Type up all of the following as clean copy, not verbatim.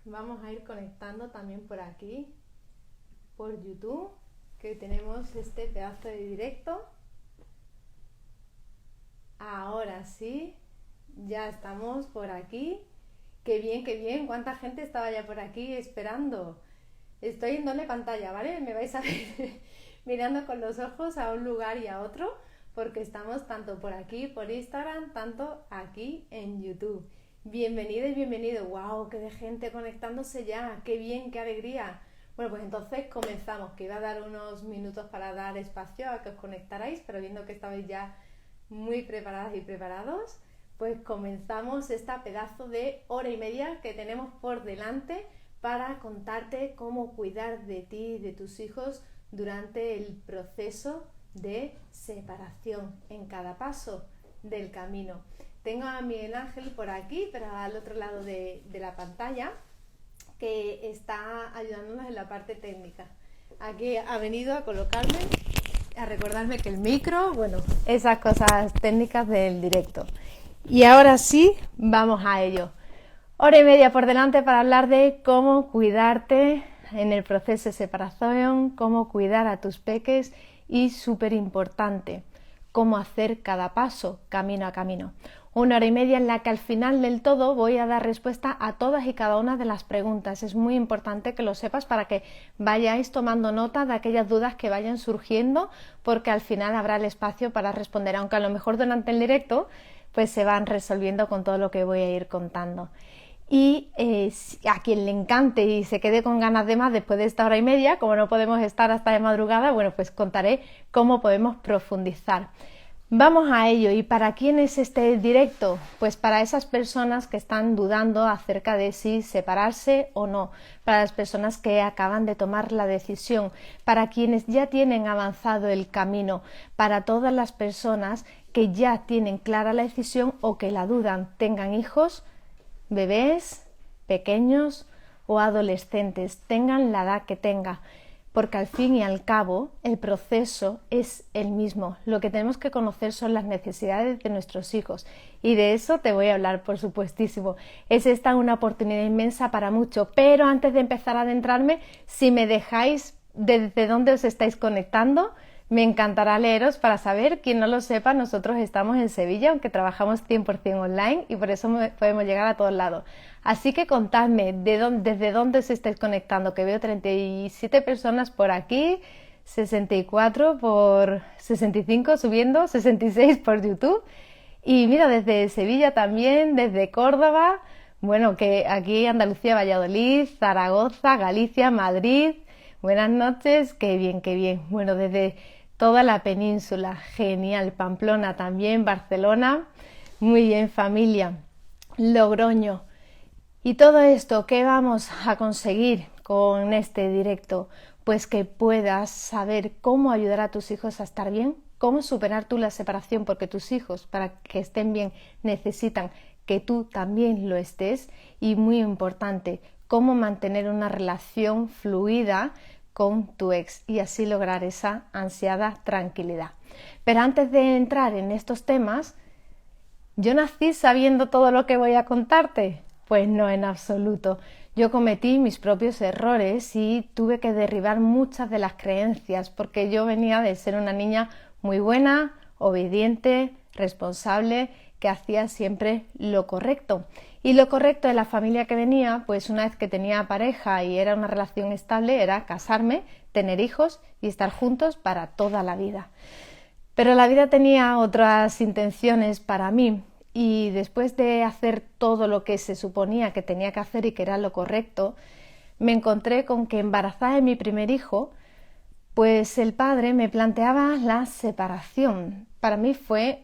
vamos a ir conectando también por aquí, por YouTube, que tenemos este pedazo de directo. Ahora sí, ya estamos por aquí. Qué bien, cuánta gente estaba ya por aquí esperando. Estoy en doble pantalla, ¿vale? Me vais a ver mirando con los ojos a un lugar y a otro, porque estamos tanto por aquí, por Instagram, tanto aquí en YouTube. Bienvenido y bienvenido. ¡Wow! ¡Qué de gente conectándose ya! ¡Qué bien, qué alegría! Bueno, pues entonces comenzamos, que iba a dar unos minutos para dar espacio a que os conectarais, pero viendo que estabais ya muy preparadas y preparados, pues comenzamos esta pedazo de hora y media que tenemos por delante para contarte cómo cuidar de ti y de tus hijos durante el proceso de separación en cada paso del camino. Tengo a Miguel Ángel por aquí, pero al otro lado de la pantalla, que está ayudándonos en la parte técnica. Aquí ha venido a colocarme, a recordarme que el micro, bueno, esas cosas técnicas del directo. Y ahora sí, vamos a ello. Hora y media por delante para hablar de cómo cuidarte en el proceso de separación, cómo cuidar a tus peques y, súper importante, cómo hacer cada paso, camino a camino. Una hora y media en la que al final del todo voy a dar respuesta a todas y cada una de las preguntas. Es muy importante que lo sepas para que vayáis tomando nota de aquellas dudas que vayan surgiendo, porque al final habrá el espacio para responder, aunque a lo mejor durante el directo pues se van resolviendo con todo lo que voy a ir contando. Y a quien le encante y se quede con ganas de más después de esta hora y media, como no podemos estar hasta de madrugada, bueno, pues contaré cómo podemos profundizar. Vamos a ello. ¿Y para quién es este directo? Pues para esas personas que están dudando acerca de si separarse o no, para las personas que acaban de tomar la decisión, para quienes ya tienen avanzado el camino, para todas las personas que ya tienen clara la decisión o que la dudan, tengan hijos, bebés, pequeños o adolescentes, tengan la edad que tenga, porque al fin y al cabo el proceso es el mismo. Lo que tenemos que conocer son las necesidades de nuestros hijos y de eso te voy a hablar, por supuestísimo. Es esta una oportunidad inmensa para mucho, pero antes de empezar a adentrarme, si me dejáis desde dónde os estáis conectando, me encantará leeros para saber. Quien no lo sepa, nosotros estamos en Sevilla, aunque trabajamos 100% online y por eso podemos llegar a todos lados. Así que contadme desde dónde os estáis conectando, que veo 37 personas por aquí, 64 por 65 subiendo, 66 por YouTube. Y mira, desde Sevilla también, desde Córdoba, bueno, que aquí Andalucía, Valladolid, Zaragoza, Galicia, Madrid. Buenas noches, qué bien, qué bien. Bueno, desde toda la península, genial. Pamplona también, Barcelona, muy bien, familia. Logroño. Y todo esto, ¿qué vamos a conseguir con este directo? Pues que puedas saber cómo ayudar a tus hijos a estar bien, cómo superar tú la separación, porque tus hijos, para que estén bien, necesitan que tú también lo estés. Y muy importante, cómo mantener una relación fluida con tu ex y así lograr esa ansiada tranquilidad. Pero antes de entrar en estos temas, ¿yo nací sabiendo todo lo que voy a contarte? Pues no, en absoluto. Yo cometí mis propios errores y tuve que derribar muchas de las creencias, porque yo venía de ser una niña muy buena, obediente, responsable, que hacía siempre lo correcto. Y lo correcto de la familia que venía, pues una vez que tenía pareja y era una relación estable, era casarme, tener hijos y estar juntos para toda la vida. Pero la vida tenía otras intenciones para mí y después de hacer todo lo que se suponía que tenía que hacer y que era lo correcto, me encontré con que embarazada de mi primer hijo, pues el padre me planteaba la separación. Para mí fue...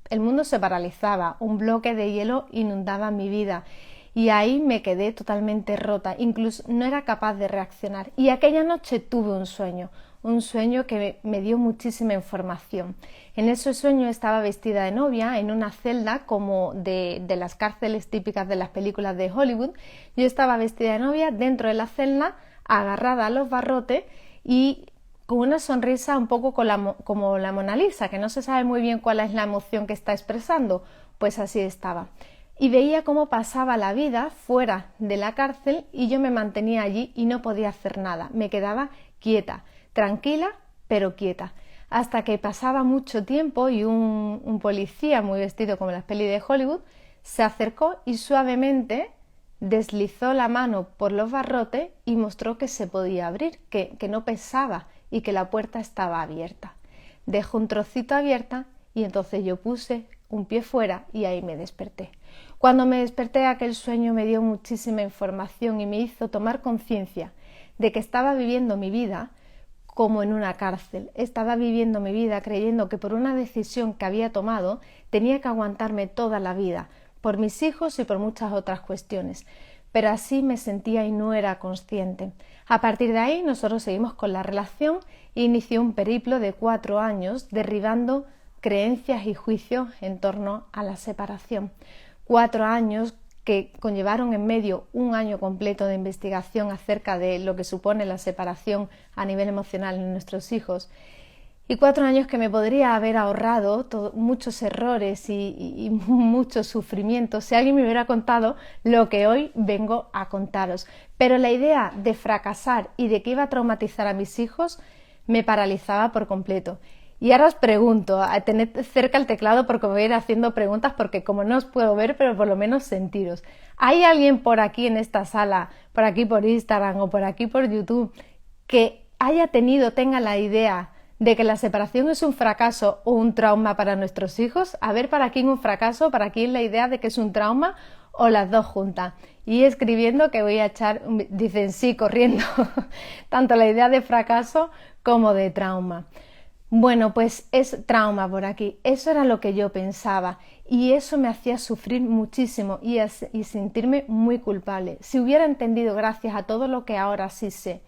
el mundo se paralizaba, un bloque de hielo inundaba mi vida y ahí me quedé totalmente rota, incluso no era capaz de reaccionar. Y aquella noche tuve un sueño que me dio muchísima información. En ese sueño estaba vestida de novia en una celda como de las cárceles típicas de las películas de Hollywood. Yo estaba vestida de novia dentro de la celda, agarrada a los barrotes y con una sonrisa un poco como la Mona Lisa, que no se sabe muy bien cuál es la emoción que está expresando, pues así estaba. y veía cómo pasaba la vida fuera de la cárcel y yo me mantenía allí y no podía hacer nada. Me quedaba quieta, tranquila, pero quieta. Hasta que pasaba mucho tiempo y un policía muy vestido como en las pelis de Hollywood se acercó y suavemente deslizó la mano por los barrotes y mostró que se podía abrir, que no pesaba y que la puerta estaba abierta. Dejó un trocito abierta y entonces yo puse un pie fuera y ahí me desperté. Cuando me desperté, aquel sueño me dio muchísima información y me hizo tomar conciencia de que estaba viviendo mi vida como en una cárcel. Estaba viviendo mi vida creyendo que por una decisión que había tomado tenía que aguantarme toda la vida, por mis hijos y por muchas otras cuestiones. Pero así me sentía y no era consciente. A partir de ahí nosotros seguimos con la relación e inició un periplo de 4 años derribando creencias y juicios en torno a la separación. 4 años que conllevaron en medio un año completo de investigación acerca de lo que supone la separación a nivel emocional en nuestros hijos. Y 4 años que me podría haber ahorrado muchos errores y mucho sufrimiento si alguien me hubiera contado lo que hoy vengo a contaros. Pero la idea de fracasar y de que iba a traumatizar a mis hijos me paralizaba por completo. Y ahora os pregunto, tened cerca el teclado porque voy a ir haciendo preguntas porque como no os puedo ver, pero por lo menos sentiros. ¿Hay alguien por aquí en esta sala, por aquí por Instagram o por aquí por YouTube, que tenga la idea de que la separación es un fracaso o un trauma para nuestros hijos? A ver, ¿para quién un fracaso? ¿Para quién la idea de que es un trauma? ¿O las dos juntas? Y escribiendo que voy a echar, dicen sí, corriendo, tanto la idea de fracaso como de trauma. Bueno, pues es trauma por aquí. Eso era lo que yo pensaba y eso me hacía sufrir muchísimo y sentirme muy culpable. Si hubiera entendido, gracias a todo lo que ahora sí sé,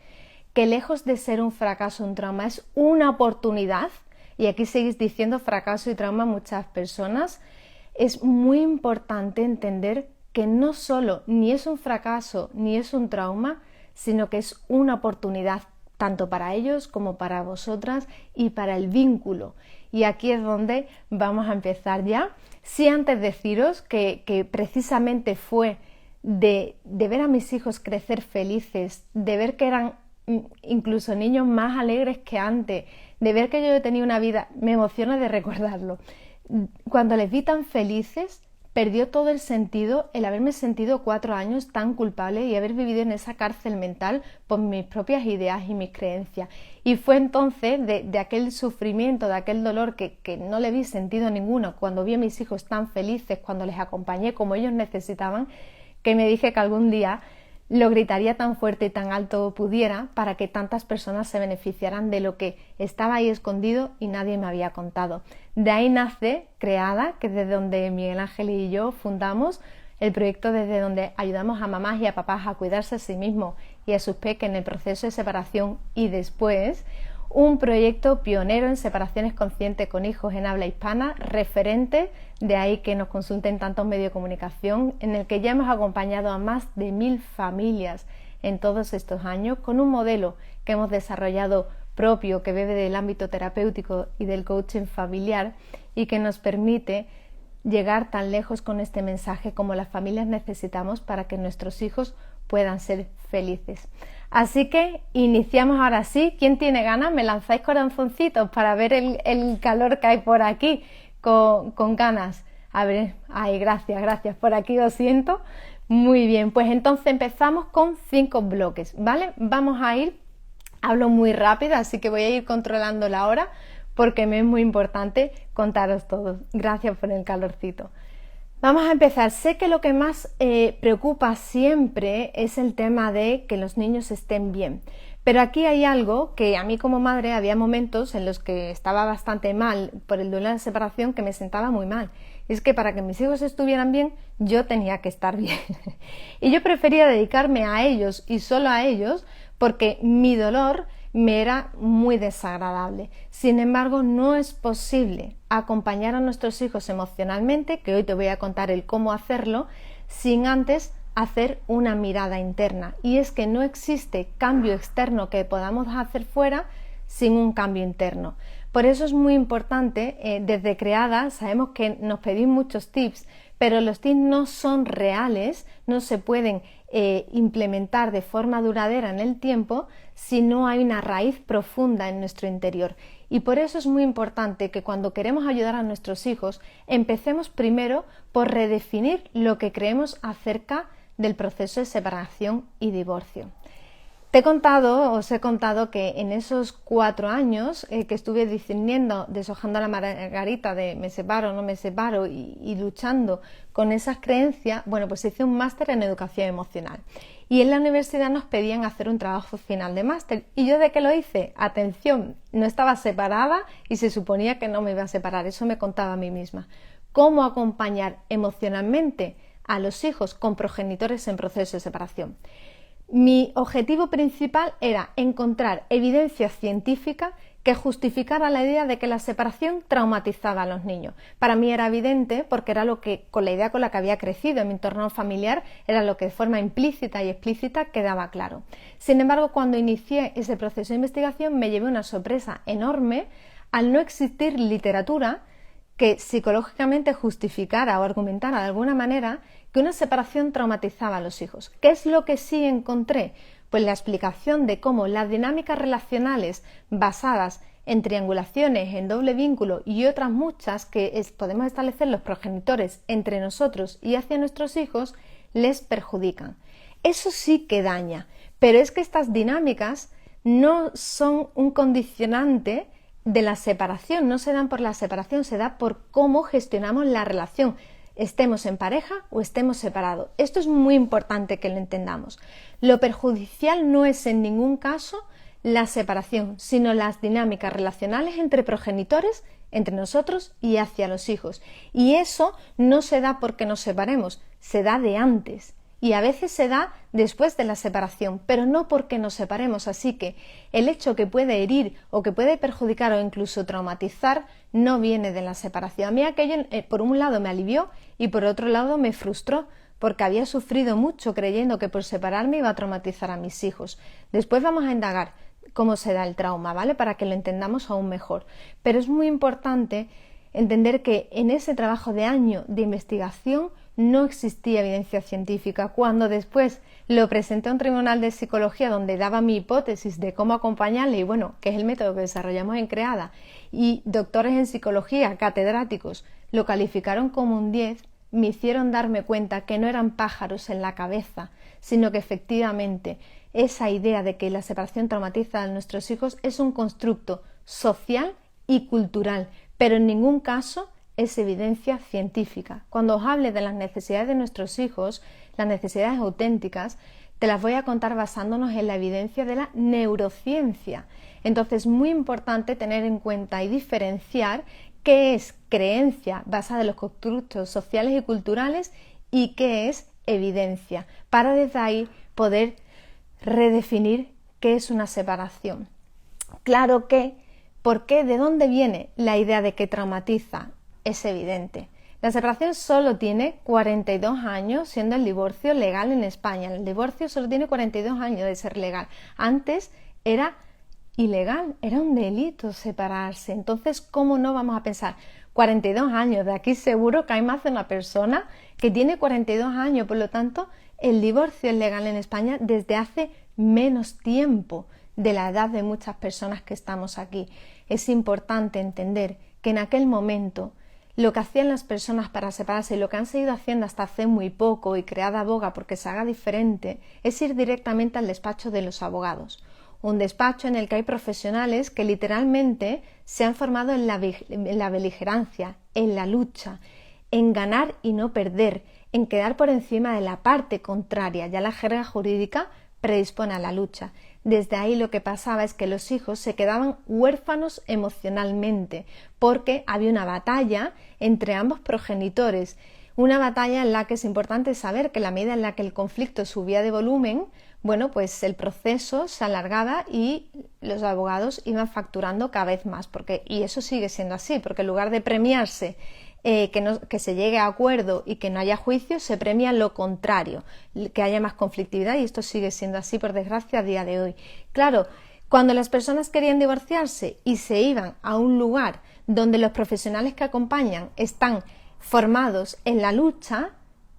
que lejos de ser un fracaso, un trauma, es una oportunidad, y aquí seguís diciendo fracaso y trauma a muchas personas, es muy importante entender que no solo ni es un fracaso ni es un trauma, sino que es una oportunidad tanto para ellos como para vosotras y para el vínculo. Y aquí es donde vamos a empezar ya. Sí, antes deciros que precisamente fue de ver a mis hijos crecer felices, de ver que eran incluso niños más alegres que antes, de ver que yo tenía una vida, me emociona de recordarlo. Cuando les vi tan felices, perdió todo el sentido el haberme sentido 4 años tan culpable y haber vivido en esa cárcel mental por mis propias ideas y mis creencias. Y fue entonces de aquel sufrimiento, de aquel dolor que no le vi sentido ninguno, cuando vi a mis hijos tan felices, cuando les acompañé como ellos necesitaban, que me dije que algún día lo gritaría tan fuerte y tan alto pudiera para que tantas personas se beneficiaran de lo que estaba ahí escondido y nadie me había contado. De ahí nace Creada, que es desde donde Miguel Ángel y yo fundamos el proyecto, desde donde ayudamos a mamás y a papás a cuidarse a sí mismos y a sus peques en el proceso de separación y después. Un proyecto pionero en separaciones conscientes con hijos en habla hispana, referente, de ahí que nos consulten tantos medios de comunicación, en el que ya hemos acompañado a más de 1000 familias en todos estos años, con un modelo que hemos desarrollado propio, que bebe del ámbito terapéutico y del coaching familiar y que nos permite llegar tan lejos con este mensaje como las familias necesitamos para que nuestros hijos puedan ser felices. Así que iniciamos ahora sí. ¿Quién tiene ganas? Me lanzáis corazoncitos para ver el calor que hay por aquí con ganas. A ver, ay, gracias, por aquí os siento. Muy bien, pues entonces empezamos con 5 bloques, ¿vale? Vamos a ir, hablo muy rápido, así que voy a ir controlando la hora porque me es muy importante contaros todo. Gracias por el calorcito. Vamos a empezar. Sé que lo que más preocupa siempre es el tema de que los niños estén bien, pero aquí hay algo que a mí como madre había momentos en los que estaba bastante mal por el duelo de la separación, que me sentaba muy mal. Es que para que mis hijos estuvieran bien, yo tenía que estar bien. Y yo prefería dedicarme a ellos y solo a ellos porque mi dolor me era muy desagradable. Sin embargo, no es posible acompañar a nuestros hijos emocionalmente, que hoy te voy a contar el cómo hacerlo, sin antes hacer una mirada interna. Y es que no existe cambio externo que podamos hacer fuera sin un cambio interno. Por eso es muy importante, desde Creada, sabemos que nos pedís muchos tips, pero los TIC no son reales, no se pueden implementar de forma duradera en el tiempo si no hay una raíz profunda en nuestro interior. Y por eso es muy importante que cuando queremos ayudar a nuestros hijos, empecemos primero por redefinir lo que creemos acerca del proceso de separación y divorcio. Os he contado que en esos 4 años que estuve discerniendo, deshojando la margarita de me separo, no me separo y luchando con esas creencias, bueno, pues hice un máster en educación emocional. Y en la universidad nos pedían hacer un trabajo final de máster. ¿Y yo de qué lo hice? Atención, no estaba separada y se suponía que no me iba a separar. Eso me contaba a mí misma. ¿Cómo acompañar emocionalmente a los hijos con progenitores en proceso de separación? Mi objetivo principal era encontrar evidencia científica que justificara la idea de que la separación traumatizaba a los niños. Para mí era evidente porque era lo que, con la idea con la que había crecido en mi entorno familiar, era lo que de forma implícita y explícita quedaba claro. Sin embargo, cuando inicié ese proceso de investigación me llevé una sorpresa enorme al no existir literatura que psicológicamente justificara o argumentara de alguna manera que una separación traumatizaba a los hijos. ¿Qué es lo que sí encontré? Pues la explicación de cómo las dinámicas relacionales basadas en triangulaciones, en doble vínculo y otras muchas que podemos establecer los progenitores entre nosotros y hacia nuestros hijos les perjudican. Eso sí que daña, pero es que estas dinámicas no son un condicionante de la separación, no se dan por la separación, se da por cómo gestionamos la relación, estemos en pareja o estemos separados. Esto es muy importante que lo entendamos. Lo perjudicial no es en ningún caso la separación, sino las dinámicas relacionales entre progenitores, entre nosotros y hacia los hijos. Y eso no se da porque nos separemos, se da de antes. Y a veces se da después de la separación, pero no porque nos separemos. Así que el hecho que puede herir o que puede perjudicar o incluso traumatizar no viene de la separación. A mí aquello por un lado me alivió y por otro lado me frustró, porque había sufrido mucho creyendo que por separarme iba a traumatizar a mis hijos. Después vamos a indagar cómo se da el trauma, ¿vale? Para que lo entendamos aún mejor. Pero es muy importante entender que en ese trabajo de año de investigación no existía evidencia científica. Cuando después lo presenté a un tribunal de psicología donde daba mi hipótesis de cómo acompañarle, y bueno, que es el método que desarrollamos en CREADA, y doctores en psicología, catedráticos, lo calificaron como un 10, me hicieron darme cuenta que no eran pájaros en la cabeza, sino que efectivamente esa idea de que la separación traumatiza a nuestros hijos es un constructo social y cultural, pero en ningún caso es evidencia científica. Cuando os hable de las necesidades de nuestros hijos, las necesidades auténticas, te las voy a contar basándonos en la evidencia de la neurociencia. Entonces, muy importante tener en cuenta y diferenciar qué es creencia basada en los constructos sociales y culturales y qué es evidencia, para desde ahí poder redefinir qué es una separación. Claro que, ¿por qué? ¿De dónde viene la idea de que traumatiza? Es evidente. La separación solo tiene 42 años, siendo el divorcio legal en España. El divorcio solo tiene 42 años de ser legal. Antes era ilegal, era un delito separarse. Entonces, ¿cómo no vamos a pensar? 42 años, de aquí seguro que hay más de una persona que tiene 42 años. Por lo tanto, el divorcio es legal en España desde hace menos tiempo de la edad de muchas personas que estamos aquí. Es importante entender que en aquel momento lo que hacían las personas para separarse y lo que han seguido haciendo hasta hace muy poco y creada aboga porque se haga diferente es ir directamente al despacho de los abogados. Un despacho en el que hay profesionales que literalmente se han formado en la beligerancia, en la lucha, en ganar y no perder, en quedar por encima de la parte contraria. Ya la jerga jurídica predispone a la lucha. Desde ahí lo que pasaba es que los hijos se quedaban huérfanos emocionalmente porque había una batalla entre ambos progenitores, una batalla en la que es importante saber que a la medida en la que el conflicto subía de volumen, bueno, pues el proceso se alargaba y los abogados iban facturando cada vez más, y eso sigue siendo así, porque en lugar de premiarse que se llegue a acuerdo y que no haya juicio, se premia lo contrario, que haya más conflictividad, y esto sigue siendo así, por desgracia, a día de hoy. Claro, cuando las personas querían divorciarse y se iban a un lugar donde los profesionales que acompañan están formados en la lucha,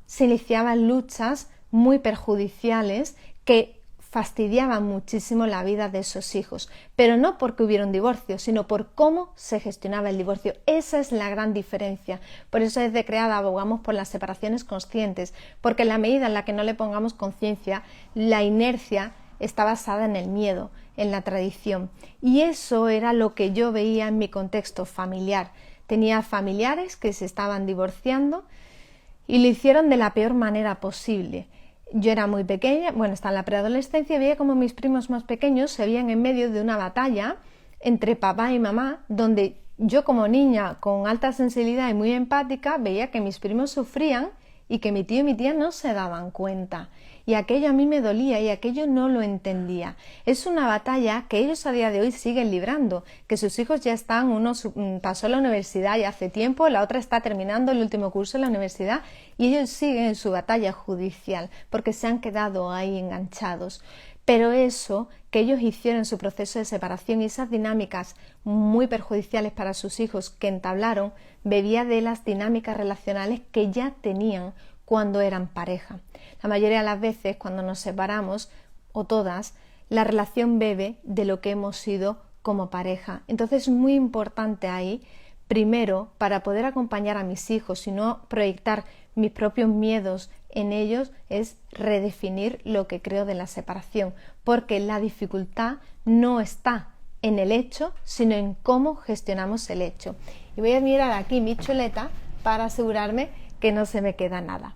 se iniciaban luchas muy perjudiciales que fastidiaban muchísimo la vida de esos hijos, pero no porque hubiera un divorcio, sino por cómo se gestionaba el divorcio. Esa es la gran diferencia. Por eso desde Creada abogamos por las separaciones conscientes, porque en la medida en la que no le pongamos conciencia, la inercia está basada en el miedo, en la tradición. Y eso era lo que yo veía en mi contexto familiar. Tenía familiares que se estaban divorciando y lo hicieron de la peor manera posible. Yo era muy pequeña, estaba en la preadolescencia, y veía como mis primos más pequeños se veían en medio de una batalla entre papá y mamá, donde yo como niña con alta sensibilidad y muy empática veía que mis primos sufrían y que mi tío y mi tía no se daban cuenta. Y aquello a mí me dolía y aquello no lo entendía. Es una batalla que ellos a día de hoy siguen librando, que sus hijos ya están, uno pasó a la universidad ya hace tiempo, la otra está terminando el último curso en la universidad y ellos siguen en su batalla judicial porque se han quedado ahí enganchados. Pero eso que ellos hicieron en su proceso de separación y esas dinámicas muy perjudiciales para sus hijos que entablaron, bebía de las dinámicas relacionales que ya tenían cuando eran pareja. La mayoría de las veces cuando nos separamos, o todas, la relación bebe de lo que hemos sido como pareja. Entonces es muy importante ahí, primero, para poder acompañar a mis hijos y no proyectar mis propios miedos en ellos, es redefinir lo que creo de la separación, porque la dificultad no está en el hecho, sino en cómo gestionamos el hecho. Y voy a mirar aquí mi chuleta para asegurarme que no se me queda nada.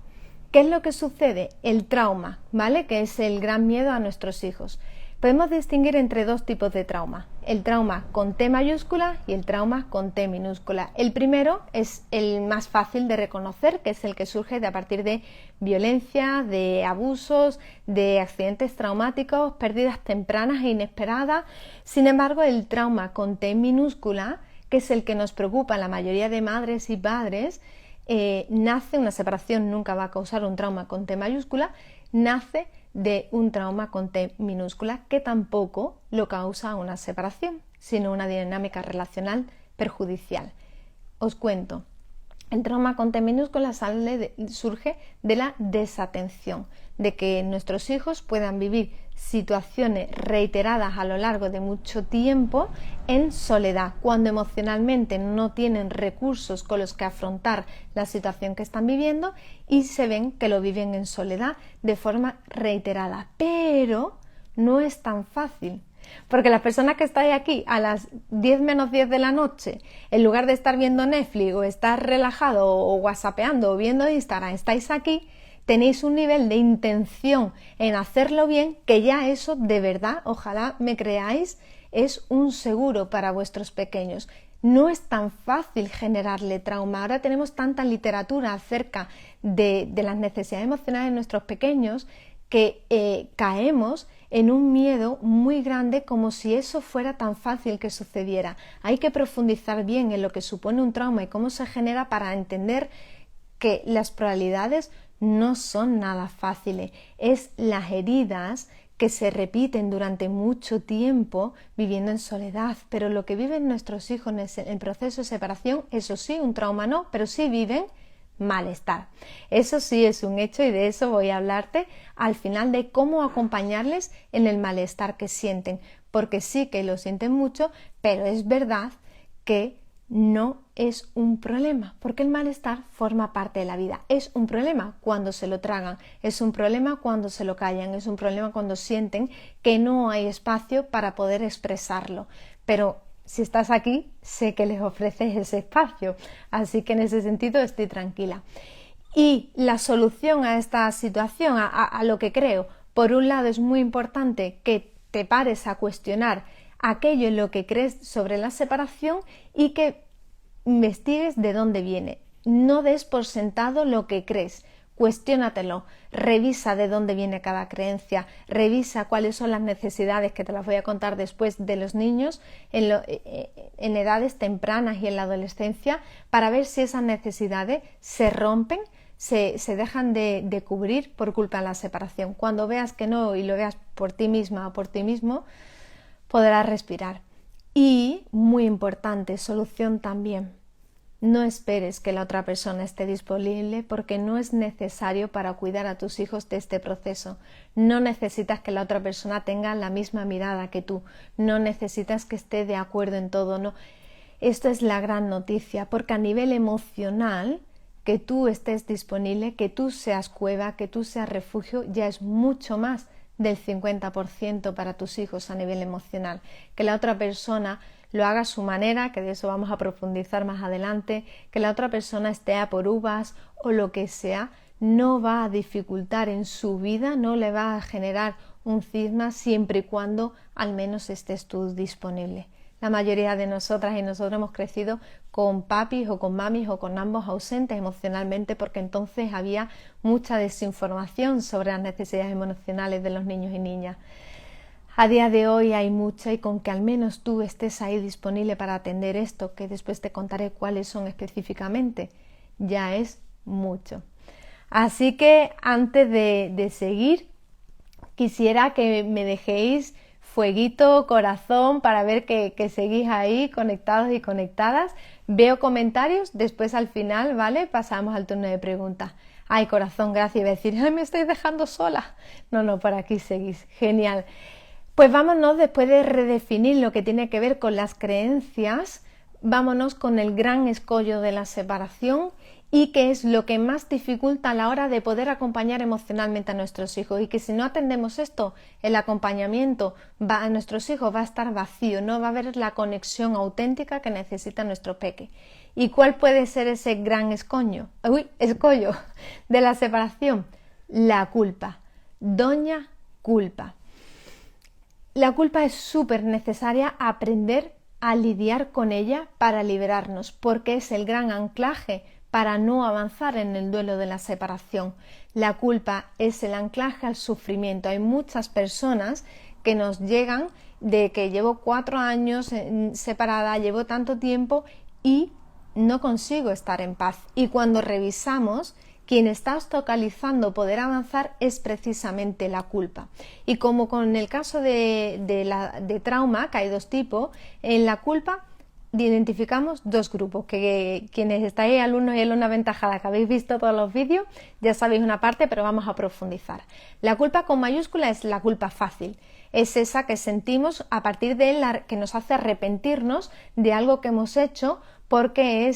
¿Qué es lo que sucede? El trauma, ¿vale? Que es el gran miedo a nuestros hijos. Podemos distinguir entre dos tipos de trauma. El trauma con T mayúscula y el trauma con T minúscula. El primero es el más fácil de reconocer, que es el que surge a partir de violencia, de abusos, de accidentes traumáticos, pérdidas tempranas e inesperadas. Sin embargo, el trauma con T minúscula, que es el que nos preocupa a la mayoría de madres y padres, nace, una separación nunca va a causar un trauma con T mayúscula, nace de un trauma con T minúscula que tampoco lo causa una separación, sino una dinámica relacional perjudicial. Os cuento, el trauma con T minúscula surge de la desatención, de que nuestros hijos puedan vivir situaciones reiteradas a lo largo de mucho tiempo en soledad, cuando emocionalmente no tienen recursos con los que afrontar la situación que están viviendo y se ven que lo viven en soledad de forma reiterada. Pero no es tan fácil, porque las personas que estáis aquí a las 10 menos 10 de la noche, en lugar de estar viendo Netflix o estar relajado o whatsappeando o viendo Instagram, estáis aquí, tenéis un nivel de intención en hacerlo bien, que ya eso de verdad, ojalá me creáis, es un seguro para vuestros pequeños. No es tan fácil generarle trauma. Ahora tenemos tanta literatura acerca de las necesidades emocionales de nuestros pequeños que caemos en un miedo muy grande, como si eso fuera tan fácil que sucediera. Hay que profundizar bien en lo que supone un trauma y cómo se genera para entender que las probabilidades no son nada fáciles. Es las heridas que se repiten durante mucho tiempo viviendo en soledad, pero lo que viven nuestros hijos en el proceso de separación, eso sí, un trauma no, pero sí viven malestar. Eso sí es un hecho y de eso voy a hablarte al final, de cómo acompañarles en el malestar que sienten, porque sí que lo sienten mucho, pero es verdad que no es un problema, porque el malestar forma parte de la vida. Es un problema cuando se lo tragan, es un problema cuando se lo callan, es un problema cuando sienten que no hay espacio para poder expresarlo, pero si estás aquí, sé que les ofreces ese espacio, así que en ese sentido estoy tranquila. Y la solución a esta situación, a lo que creo, por un lado es muy importante que te pares a cuestionar aquello en lo que crees sobre la separación y que investigues de dónde viene. No des por sentado lo que crees. Cuestiónatelo, revisa de dónde viene cada creencia, revisa cuáles son las necesidades, que te las voy a contar después, de los niños en edades tempranas y en la adolescencia, para ver si esas necesidades se rompen, se dejan de cubrir por culpa de la separación. Cuando veas que no y lo veas por ti misma o por ti mismo, podrás respirar. Y, muy importante, solución también, No esperes que la otra persona esté disponible porque no es necesario para cuidar a tus hijos de este proceso. No necesitas que la otra persona tenga la misma mirada que tú. No necesitas que esté de acuerdo en todo. No. Esto es la gran noticia, porque a nivel emocional, que tú estés disponible, que tú seas cueva, que tú seas refugio, ya es mucho más del 50% para tus hijos a nivel emocional. Que la otra persona lo haga a su manera, que de eso vamos a profundizar más adelante, que la otra persona esté a por uvas o lo que sea, no va a dificultar en su vida, no le va a generar un cisma siempre y cuando al menos estés tú disponible. La mayoría de nosotras y nosotros hemos crecido con papis o con mamis o con ambos ausentes emocionalmente, porque entonces había mucha desinformación sobre las necesidades emocionales de los niños y niñas. A día de hoy hay mucha, y con que al menos tú estés ahí disponible para atender esto, que después te contaré cuáles son específicamente, ya es mucho. Así que antes de seguir, quisiera que me dejéis fueguito, corazón, para ver que seguís ahí conectados y conectadas. Veo comentarios, después al final, ¿vale? Pasamos al turno de preguntas. Ay, corazón, gracias. Iba a decir, ay, me estáis dejando sola. No, por aquí seguís. Genial. Pues vámonos, después de redefinir lo que tiene que ver con las creencias, vámonos con el gran escollo de la separación y que es lo que más dificulta a la hora de poder acompañar emocionalmente a nuestros hijos, y que si no atendemos esto, el acompañamiento a nuestros hijos va a estar vacío, no va a haber la conexión auténtica que necesita nuestro peque. ¿Y cuál puede ser ese gran escollo de la separación? La culpa. Doña culpa. La culpa es súper necesaria aprender a lidiar con ella para liberarnos, porque es el gran anclaje para no avanzar en el duelo de la separación. La culpa es el anclaje al sufrimiento. Hay muchas personas que nos llegan de que llevo 4 años separada, llevo tanto tiempo y no consigo estar en paz. Y cuando revisamos, quien está obstaculizando poder avanzar es precisamente la culpa. Y como con el caso de trauma, que hay 2 tipos, en la culpa identificamos 2 grupos, que quienes estáis alumnos y alumnas aventajadas, que habéis visto todos los vídeos, ya sabéis una parte, pero vamos a profundizar. La culpa con mayúscula es la culpa fácil. Es esa que sentimos a partir de la que nos hace arrepentirnos de algo que hemos hecho porque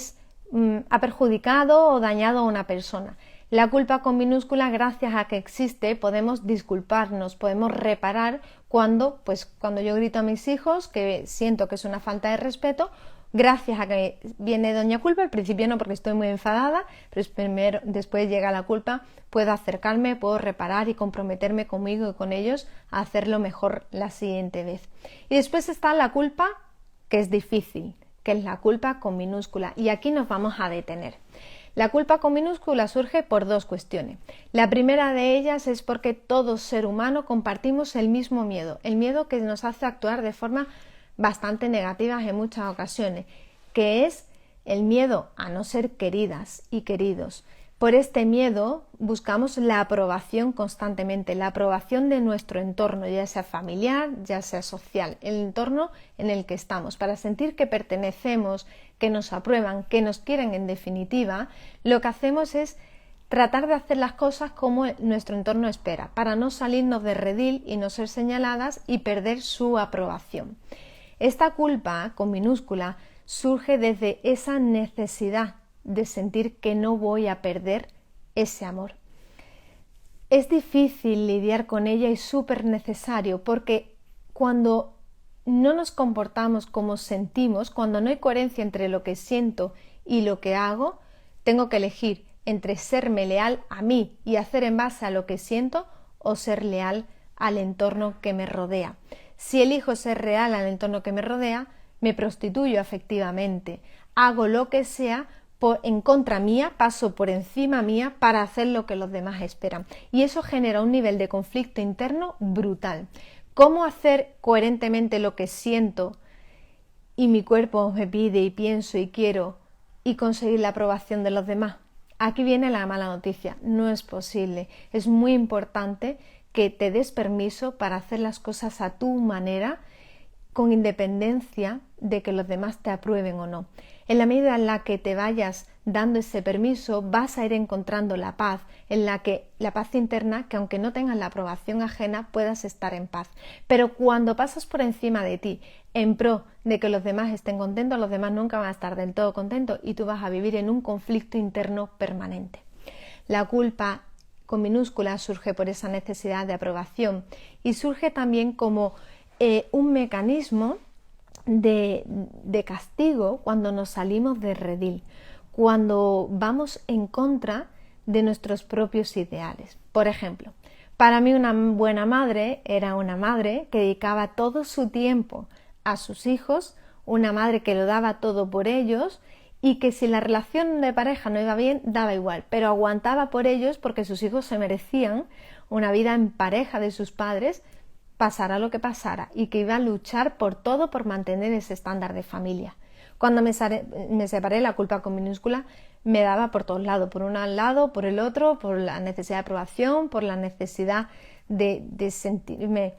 ha perjudicado o dañado a una persona. La culpa con minúscula, gracias a que existe, podemos disculparnos, podemos reparar cuando yo grito a mis hijos que siento que es una falta de respeto, gracias a que viene doña culpa. Al principio no, porque estoy muy enfadada, pero después llega la culpa, puedo acercarme, puedo reparar y comprometerme conmigo y con ellos a hacerlo mejor la siguiente vez. Y después está la culpa, que es difícil, que es la culpa con minúscula, y aquí nos vamos a detener. La culpa con minúscula surge por 2 cuestiones. La primera de ellas es porque todo ser humano compartimos el mismo miedo, el miedo que nos hace actuar de forma bastante negativa en muchas ocasiones, que es el miedo a no ser queridas y queridos. Por este miedo buscamos la aprobación constantemente, la aprobación de nuestro entorno, ya sea familiar, ya sea social, el entorno en el que estamos. Para sentir que pertenecemos, que nos aprueban, que nos quieren en definitiva, lo que hacemos es tratar de hacer las cosas como nuestro entorno espera, para no salirnos de redil y no ser señaladas y perder su aprobación. Esta culpa, con minúscula, surge desde esa necesidad de sentir que no voy a perder ese amor. Es difícil lidiar con ella y súper necesario, porque cuando no nos comportamos como sentimos, cuando no hay coherencia entre lo que siento y lo que hago, tengo que elegir entre serme leal a mí y hacer en base a lo que siento, o ser leal al entorno que me rodea. Si elijo ser real al entorno que me rodea, me prostituyo afectivamente, hago lo que sea en contra mía, paso por encima mía para hacer lo que los demás esperan, y eso genera un nivel de conflicto interno brutal. ¿Cómo hacer coherentemente lo que siento y mi cuerpo me pide y pienso y quiero y conseguir la aprobación de los demás? Aquí viene la mala noticia, no es posible. Es muy importante que te des permiso para hacer las cosas a tu manera, con independencia de que los demás te aprueben o no. En la medida en la que te vayas dando ese permiso, vas a ir encontrando la paz, la paz interna, que aunque no tengas la aprobación ajena, puedas estar en paz. Pero cuando pasas por encima de ti, en pro de que los demás estén contentos, los demás nunca van a estar del todo contentos y tú vas a vivir en un conflicto interno permanente. La culpa con minúscula surge por esa necesidad de aprobación y surge también como un mecanismo de castigo cuando nos salimos de redil, cuando vamos en contra de nuestros propios ideales. Por ejemplo, para mí una buena madre era una madre que dedicaba todo su tiempo a sus hijos, una madre que lo daba todo por ellos y que si la relación de pareja no iba bien, daba igual, pero aguantaba por ellos porque sus hijos se merecían una vida en pareja de sus padres, pasara lo que pasara, y que iba a luchar por todo por mantener ese estándar de familia. Cuando me separé, la culpa con minúscula me daba por todos lados, por un lado, por el otro, por la necesidad de aprobación, por la necesidad de sentirme,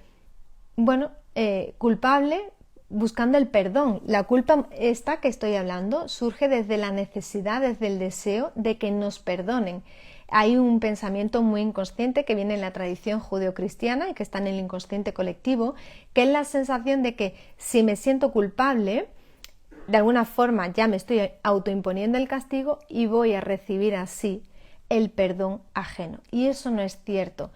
culpable, buscando el perdón. La culpa esta que estoy hablando surge desde la necesidad, desde el deseo de que nos perdonen. Hay un pensamiento muy inconsciente que viene en la tradición judeocristiana y que está en el inconsciente colectivo, que es la sensación de que si me siento culpable, de alguna forma ya me estoy autoimponiendo el castigo y voy a recibir así el perdón ajeno. Y eso no es cierto.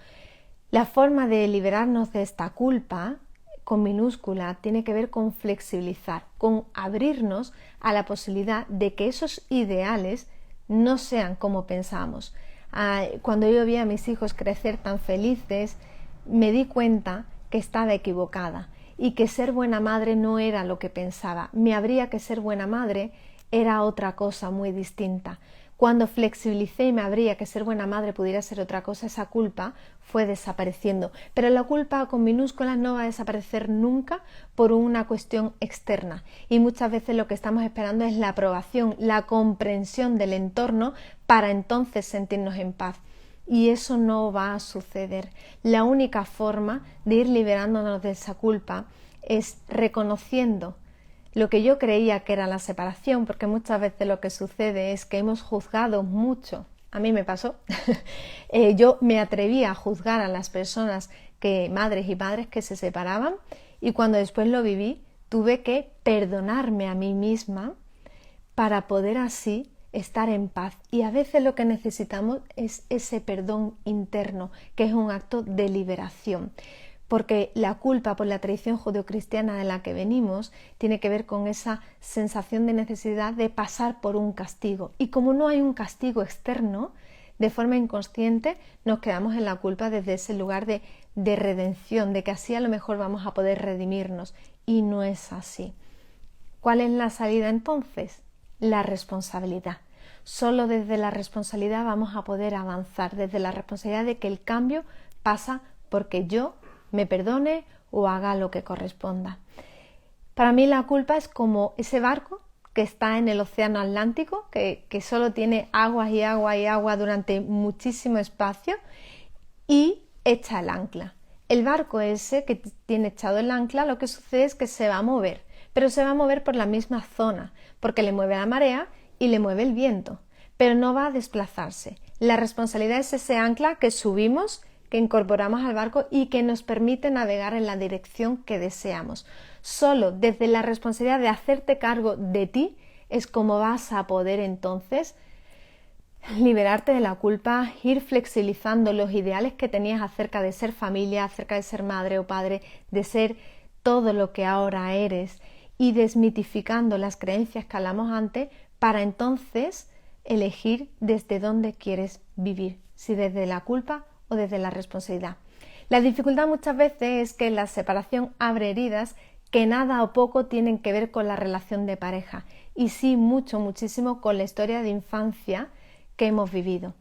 La forma de liberarnos de esta culpa con minúscula tiene que ver con flexibilizar, con abrirnos a la posibilidad de que esos ideales no sean como pensamos. Cuando yo vi a mis hijos crecer tan felices, me di cuenta que estaba equivocada y que ser buena madre no era lo que pensaba. Me abría que ser buena madre era otra cosa muy distinta. Cuando flexibilicé y me abría que ser buena madre pudiera ser otra cosa, esa culpa fue desapareciendo. Pero la culpa con minúsculas no va a desaparecer nunca por una cuestión externa. Y muchas veces lo que estamos esperando es la aprobación, la comprensión del entorno para entonces sentirnos en paz. Y eso no va a suceder. La única forma de ir liberándonos de esa culpa es reconociendo lo que yo creía que era la separación, porque muchas veces lo que sucede es que hemos juzgado mucho. A mí me pasó. Yo me atreví a juzgar a las personas, madres y padres que se separaban, y cuando después lo viví, tuve que perdonarme a mí misma para poder así estar en paz. Y a veces lo que necesitamos es ese perdón interno, que es un acto de liberación. Porque la culpa, por la tradición judeocristiana de la que venimos, tiene que ver con esa sensación de necesidad de pasar por un castigo. Y como no hay un castigo externo, de forma inconsciente nos quedamos en la culpa desde ese lugar de redención, de que así a lo mejor vamos a poder redimirnos. Y no es así. ¿Cuál es la salida entonces? La responsabilidad. Solo desde la responsabilidad vamos a poder avanzar, desde la responsabilidad de que el cambio pasa porque yo me perdone o haga lo que corresponda. Para mí la culpa es como ese barco que está en el océano Atlántico, que solo tiene agua y agua y agua durante muchísimo espacio y echa el ancla. El barco ese que tiene echado el ancla, lo que sucede es que se va a mover, pero se va a mover por la misma zona, porque le mueve la marea y le mueve el viento, pero no va a desplazarse. La responsabilidad es ese ancla que subimos, que incorporamos al barco y que nos permite navegar en la dirección que deseamos. Solo desde la responsabilidad de hacerte cargo de ti es como vas a poder entonces liberarte de la culpa, ir flexibilizando los ideales que tenías acerca de ser familia, acerca de ser madre o padre, de ser todo lo que ahora eres y desmitificando las creencias que hablamos antes para entonces elegir desde dónde quieres vivir, si desde la culpa o desde la responsabilidad. La dificultad muchas veces es que la separación abre heridas que nada o poco tienen que ver con la relación de pareja y sí muchísimo con la historia de infancia que hemos vivido.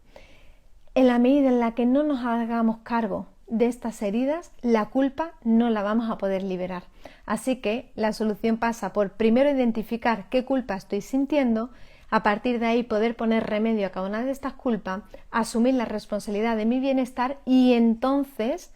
En la medida en la que no nos hagamos cargo de estas heridas, la culpa no la vamos a poder liberar. Así que la solución pasa por primero identificar qué culpa estoy sintiendo, a partir de ahí poder poner remedio a cada una de estas culpas, asumir la responsabilidad de mi bienestar y entonces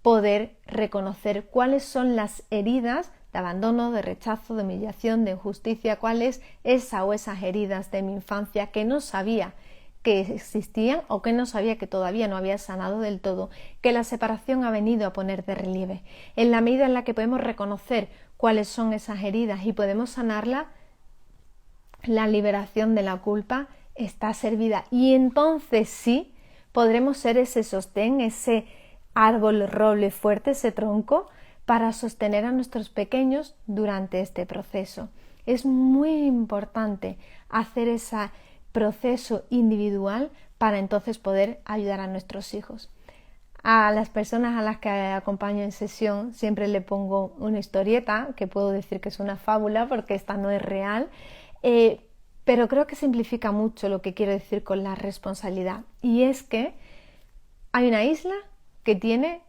poder reconocer cuáles son las heridas de abandono, de rechazo, de humillación, de injusticia, cuál es esa o esas heridas de mi infancia que no sabía que existían o que no sabía que todavía no había sanado del todo, que la separación ha venido a poner de relieve. En la medida en la que podemos reconocer cuáles son esas heridas y podemos sanarlas, la liberación de la culpa está servida y entonces sí podremos ser ese sostén, ese árbol roble fuerte, ese tronco para sostener a nuestros pequeños durante este proceso. Es muy importante hacer ese proceso individual para entonces poder ayudar a nuestros hijos. A las personas a las que acompaño en sesión siempre le pongo una historieta, que puedo decir que es una fábula porque esta no es real, pero creo que simplifica mucho lo que quiero decir con la responsabilidad. Y es que hay una isla que tiene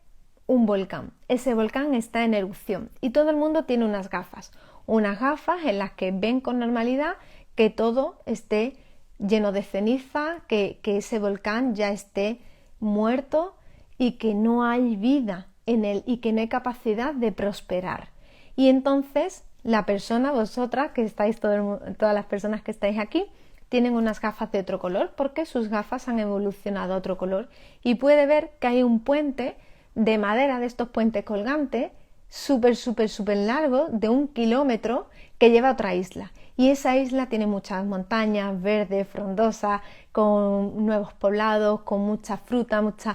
un volcán. Ese volcán está en erupción y todo el mundo tiene unas gafas en las que ven con normalidad que todo esté lleno de ceniza, que ese volcán ya esté muerto y que no hay vida en él y que no hay capacidad de prosperar. Y entonces la persona, vosotras que estáis, todas las personas que estáis aquí, tienen unas gafas de otro color porque sus gafas han evolucionado a otro color y puede ver que hay un puente de madera, de estos puentes colgantes, súper largo, de 1 kilómetro, que lleva a otra isla. Y esa isla tiene muchas montañas, verde, frondosa, con nuevos poblados, con mucha fruta, muchos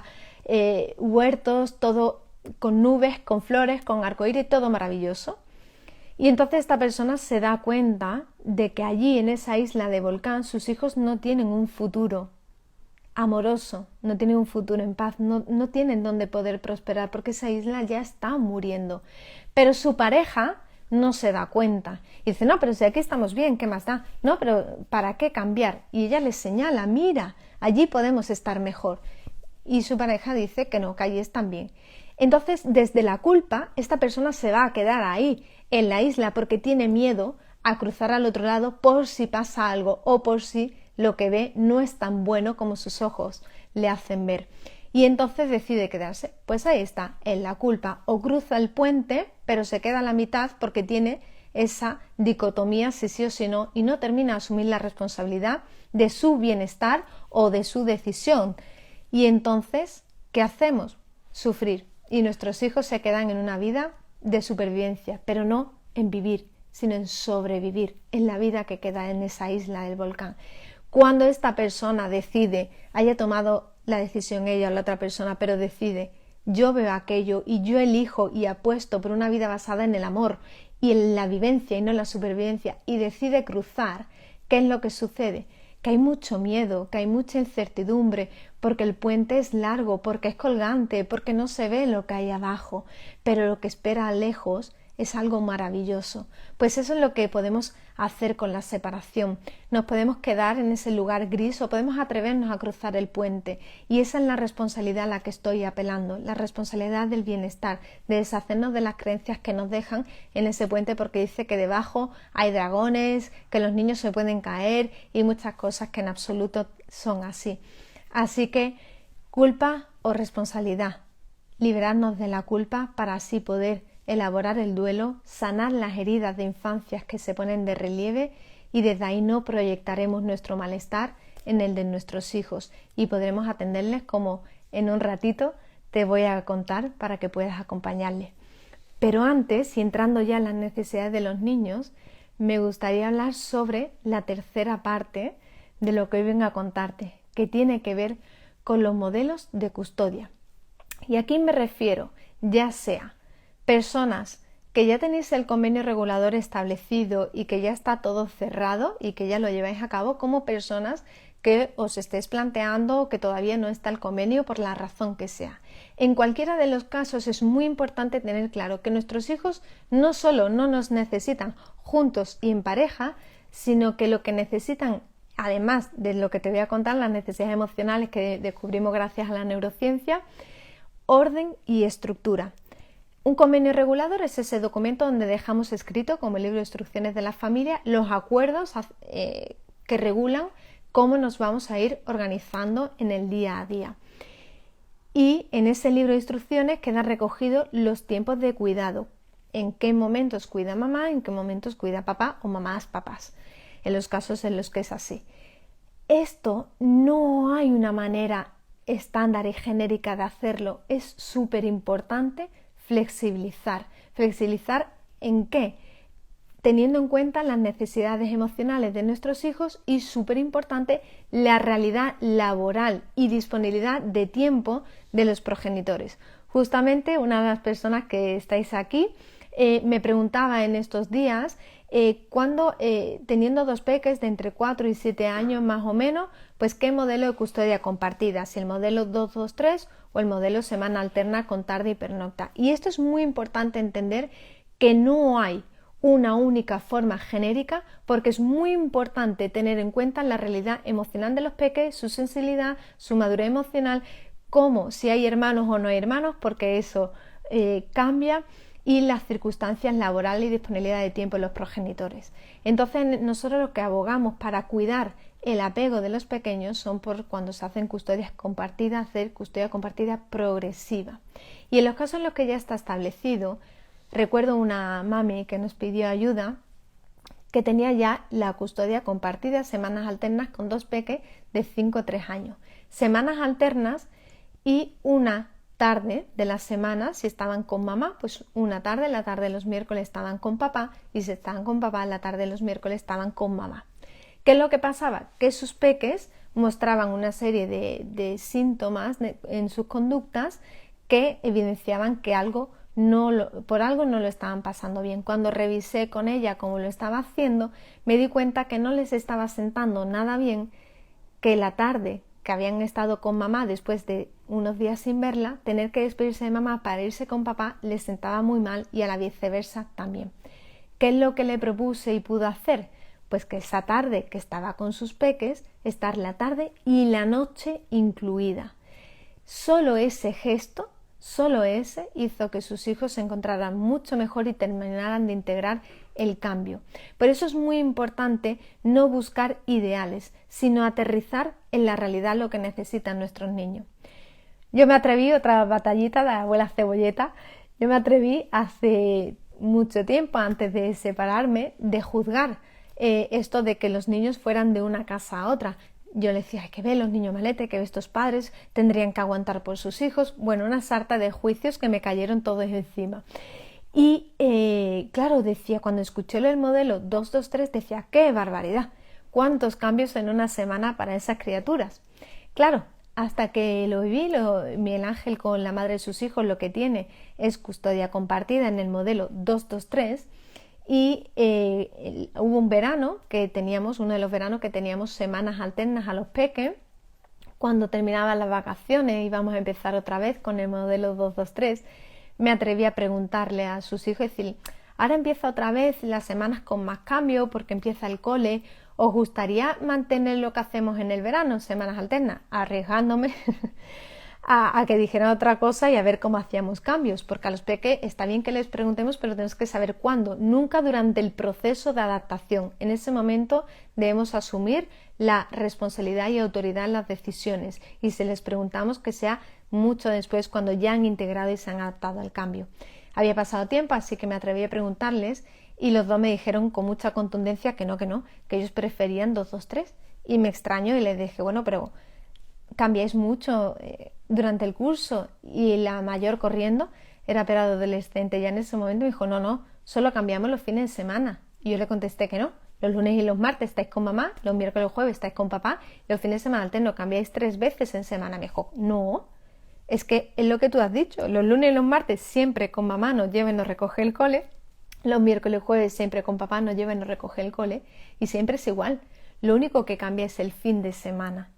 huertos, todo con nubes, con flores, con arcoíris, todo maravilloso. Y entonces esta persona se da cuenta de que allí en esa isla de volcán sus hijos no tienen un futuro amoroso, no tienen un futuro en paz, no tienen donde poder prosperar porque esa isla ya está muriendo. Pero su pareja no se da cuenta y dice, no, pero si aquí estamos bien, ¿qué más da? No, pero ¿para qué cambiar? Y ella le señala, mira, allí podemos estar mejor. Y su pareja dice que no, que allí están bien. Entonces, desde la culpa, esta persona se va a quedar ahí, en la isla, porque tiene miedo a cruzar al otro lado por si pasa algo o por si lo que ve no es tan bueno como sus ojos le hacen ver. Y entonces decide quedarse. Pues ahí está, en la culpa. O cruza el puente, pero se queda a la mitad porque tiene esa dicotomía, si sí o si no, y no termina de asumir la responsabilidad de su bienestar o de su decisión. Y entonces, ¿qué hacemos? Sufrir. Y nuestros hijos se quedan en una vida de supervivencia, pero no en vivir, sino en sobrevivir, en la vida que queda en esa isla del volcán. Cuando esta persona decide, haya tomado la decisión ella o la otra persona, pero decide, yo veo aquello y yo elijo y apuesto por una vida basada en el amor y en la vivencia y no en la supervivencia, y decide cruzar, ¿qué es lo que sucede? Que hay mucho miedo, que hay mucha incertidumbre, porque el puente es largo, porque es colgante, porque no se ve lo que hay abajo, pero lo que espera lejos es algo maravilloso. Pues eso es lo que podemos hacer con la separación. Nos podemos quedar en ese lugar gris o podemos atrevernos a cruzar el puente. Y esa es la responsabilidad a la que estoy apelando, la responsabilidad del bienestar, de deshacernos de las creencias que nos dejan en ese puente porque dice que debajo hay dragones, que los niños se pueden caer y muchas cosas que en absoluto son así. Así que culpa o responsabilidad, liberarnos de la culpa para así poder elaborar el duelo, sanar las heridas de infancias que se ponen de relieve y desde ahí no proyectaremos nuestro malestar en el de nuestros hijos y podremos atenderles como en un ratito te voy a contar para que puedas acompañarles. Pero antes, y entrando ya en las necesidades de los niños, me gustaría hablar sobre la tercera parte de lo que hoy vengo a contarte, que tiene que ver con los modelos de custodia. Y aquí me refiero, ya sea personas que ya tenéis el convenio regulador establecido y que ya está todo cerrado y que ya lo lleváis a cabo, como personas que os estéis planteando que todavía no está el convenio por la razón que sea. En cualquiera de los casos es muy importante tener claro que nuestros hijos no solo no nos necesitan juntos y en pareja, sino que lo que necesitan, además de lo que te voy a contar, las necesidades emocionales que descubrimos gracias a la neurociencia, orden y estructura. Un convenio regulador es ese documento donde dejamos escrito, como el libro de instrucciones de la familia, los acuerdos que regulan cómo nos vamos a ir organizando en el día a día. Y en ese libro de instrucciones quedan recogidos los tiempos de cuidado, en qué momentos cuida mamá, en qué momentos cuida papá o mamás, papás, en los casos en los que es así. Esto no hay una manera estándar y genérica de hacerlo, es súper importante flexibilizar. ¿Flexibilizar en qué? Teniendo en cuenta las necesidades emocionales de nuestros hijos y, súper importante, la realidad laboral y disponibilidad de tiempo de los progenitores. Justamente una de las personas que estáis aquí me preguntaba en estos días cuándo, teniendo dos peques de entre 4 y 7 años más o menos, pues qué modelo de custodia compartida, si el modelo 2-2-3 o el modelo semana alterna con tarde y pernocta. Y esto es muy importante entender, que no hay una única forma genérica, porque es muy importante tener en cuenta la realidad emocional de los peques, su sensibilidad, su madurez emocional, como si hay hermanos o no hay hermanos, porque eso cambia, y las circunstancias laborales y disponibilidad de tiempo de los progenitores. Entonces nosotros lo que abogamos para cuidar el apego de los pequeños son por cuando se hacen custodias compartidas, hacer custodia compartida progresiva. Y en los casos en los que ya está establecido, recuerdo una mami que nos pidió ayuda, que tenía ya la custodia compartida, semanas alternas con dos peques de 5 o 3 años. Semanas alternas y una tarde de la semana, si estaban con mamá, pues una tarde, la tarde de los miércoles estaban con papá, y si estaban con papá, la tarde de los miércoles estaban con mamá. ¿Qué es lo que pasaba? Que sus peques mostraban una serie de síntomas en sus conductas que evidenciaban que por algo no lo estaban pasando bien. Cuando revisé con ella cómo lo estaba haciendo, me di cuenta que no les estaba sentando nada bien, que la tarde que habían estado con mamá después de unos días sin verla, tener que despedirse de mamá para irse con papá les sentaba muy mal, y a la viceversa también. ¿Qué es lo que le propuse y pudo hacer? Pues que esa tarde que estaba con sus peques, estar la tarde y la noche incluida. Solo ese gesto, solo ese, hizo que sus hijos se encontraran mucho mejor y terminaran de integrar el cambio. Por eso es muy importante no buscar ideales, sino aterrizar en la realidad lo que necesitan nuestros niños. Yo me atreví, otra batallita de la abuela Cebolleta, yo me atreví hace mucho tiempo, antes de separarme, de juzgar esto de que los niños fueran de una casa a otra. Yo le decía, hay que ver los niños maletes, que estos padres tendrían que aguantar por sus hijos. Bueno, una sarta de juicios que me cayeron todos encima. Y claro, decía, cuando escuché el modelo 2-2-3, decía, ¡qué barbaridad! ¿Cuántos cambios en una semana para esas criaturas? Claro, hasta que lo viví, Miguel Ángel con la madre de sus hijos lo que tiene es custodia compartida en el modelo 2-2-3, y hubo un verano que teníamos, uno de los veranos que teníamos semanas alternas a los peques. Cuando terminaban las vacaciones íbamos a empezar otra vez con el modelo 2-2-3, me atreví a preguntarle a sus hijos, decir, ahora empieza otra vez las semanas con más cambio porque empieza el cole, ¿os gustaría mantener lo que hacemos en el verano, semanas alternas? Arriesgándome a que dijeran otra cosa y a ver cómo hacíamos cambios, porque a los peques está bien que les preguntemos, pero tenemos que saber cuándo, nunca durante el proceso de adaptación. En ese momento debemos asumir la responsabilidad y autoridad en las decisiones, y si les preguntamos, que sea mucho después, cuando ya han integrado y se han adaptado al cambio. Había pasado tiempo, así que me atreví a preguntarles, y los dos me dijeron con mucha contundencia que no, que ellos preferían 2-2-3, y me extrañó y les dije, bueno, pero cambiáis mucho durante el curso. Y la mayor, corriendo, era preadolescente, ya en ese momento me dijo, no, solo cambiamos los fines de semana. Y yo le contesté que no, los lunes y los martes estáis con mamá, los miércoles y jueves estáis con papá, y los fines de semana alternos cambiáis 3 veces en semana. Me dijo, no, es que es lo que tú has dicho, los lunes y los martes siempre con mamá nos lleva y nos recoge el cole, los miércoles y jueves siempre con papá nos lleva y nos recoge el cole, y siempre es igual, lo único que cambia es el fin de semana.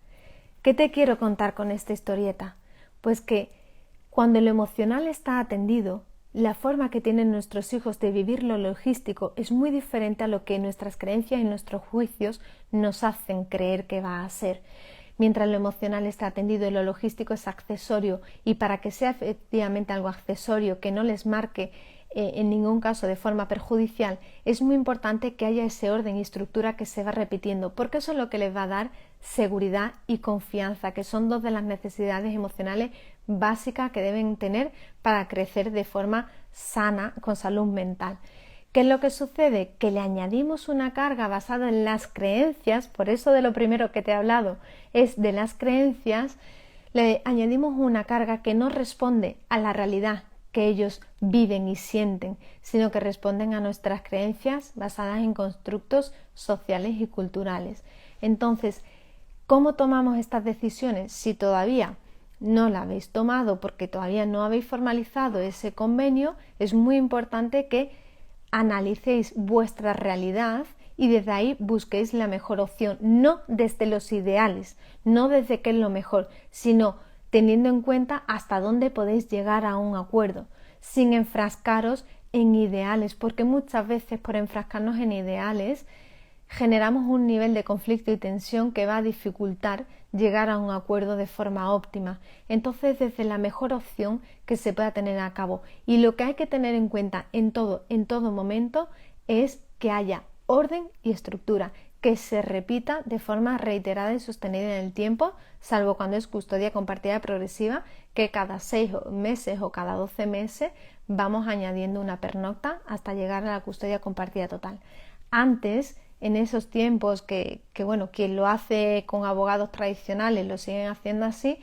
¿Qué te quiero contar con esta historieta? Pues que cuando lo emocional está atendido, la forma que tienen nuestros hijos de vivir lo logístico es muy diferente a lo que nuestras creencias y nuestros juicios nos hacen creer que va a ser. Mientras lo emocional está atendido y lo logístico es accesorio, y para que sea efectivamente algo accesorio que no les marque en ningún caso de forma perjudicial, es muy importante que haya ese orden y estructura que se va repitiendo, porque eso es lo que les va a dar seguridad y confianza, que son dos de las necesidades emocionales básica que deben tener para crecer de forma sana, con salud mental. ¿Qué es lo que sucede? Que le añadimos una carga basada en las creencias, por eso de lo primero que te he hablado es de las creencias, le añadimos una carga que no responde a la realidad que ellos viven y sienten, sino que responden a nuestras creencias basadas en constructos sociales y culturales. Entonces, ¿cómo tomamos estas decisiones? Si todavía no la habéis tomado porque todavía no habéis formalizado ese convenio, es muy importante que analicéis vuestra realidad y desde ahí busquéis la mejor opción, no desde los ideales, no desde qué es lo mejor, sino teniendo en cuenta hasta dónde podéis llegar a un acuerdo, sin enfrascaros en ideales, porque muchas veces por enfrascarnos en ideales generamos un nivel de conflicto y tensión que va a dificultar llegar a un acuerdo de forma óptima. Entonces, desde la mejor opción que se pueda tener a cabo. Y lo que hay que tener en cuenta en todo momento es que haya orden y estructura, que se repita de forma reiterada y sostenida en el tiempo, salvo cuando es custodia compartida progresiva, que cada 6 meses o cada 12 meses vamos añadiendo una pernocta hasta llegar a la custodia compartida total. Antes, en esos tiempos que bueno, quien lo hace con abogados tradicionales lo siguen haciendo así,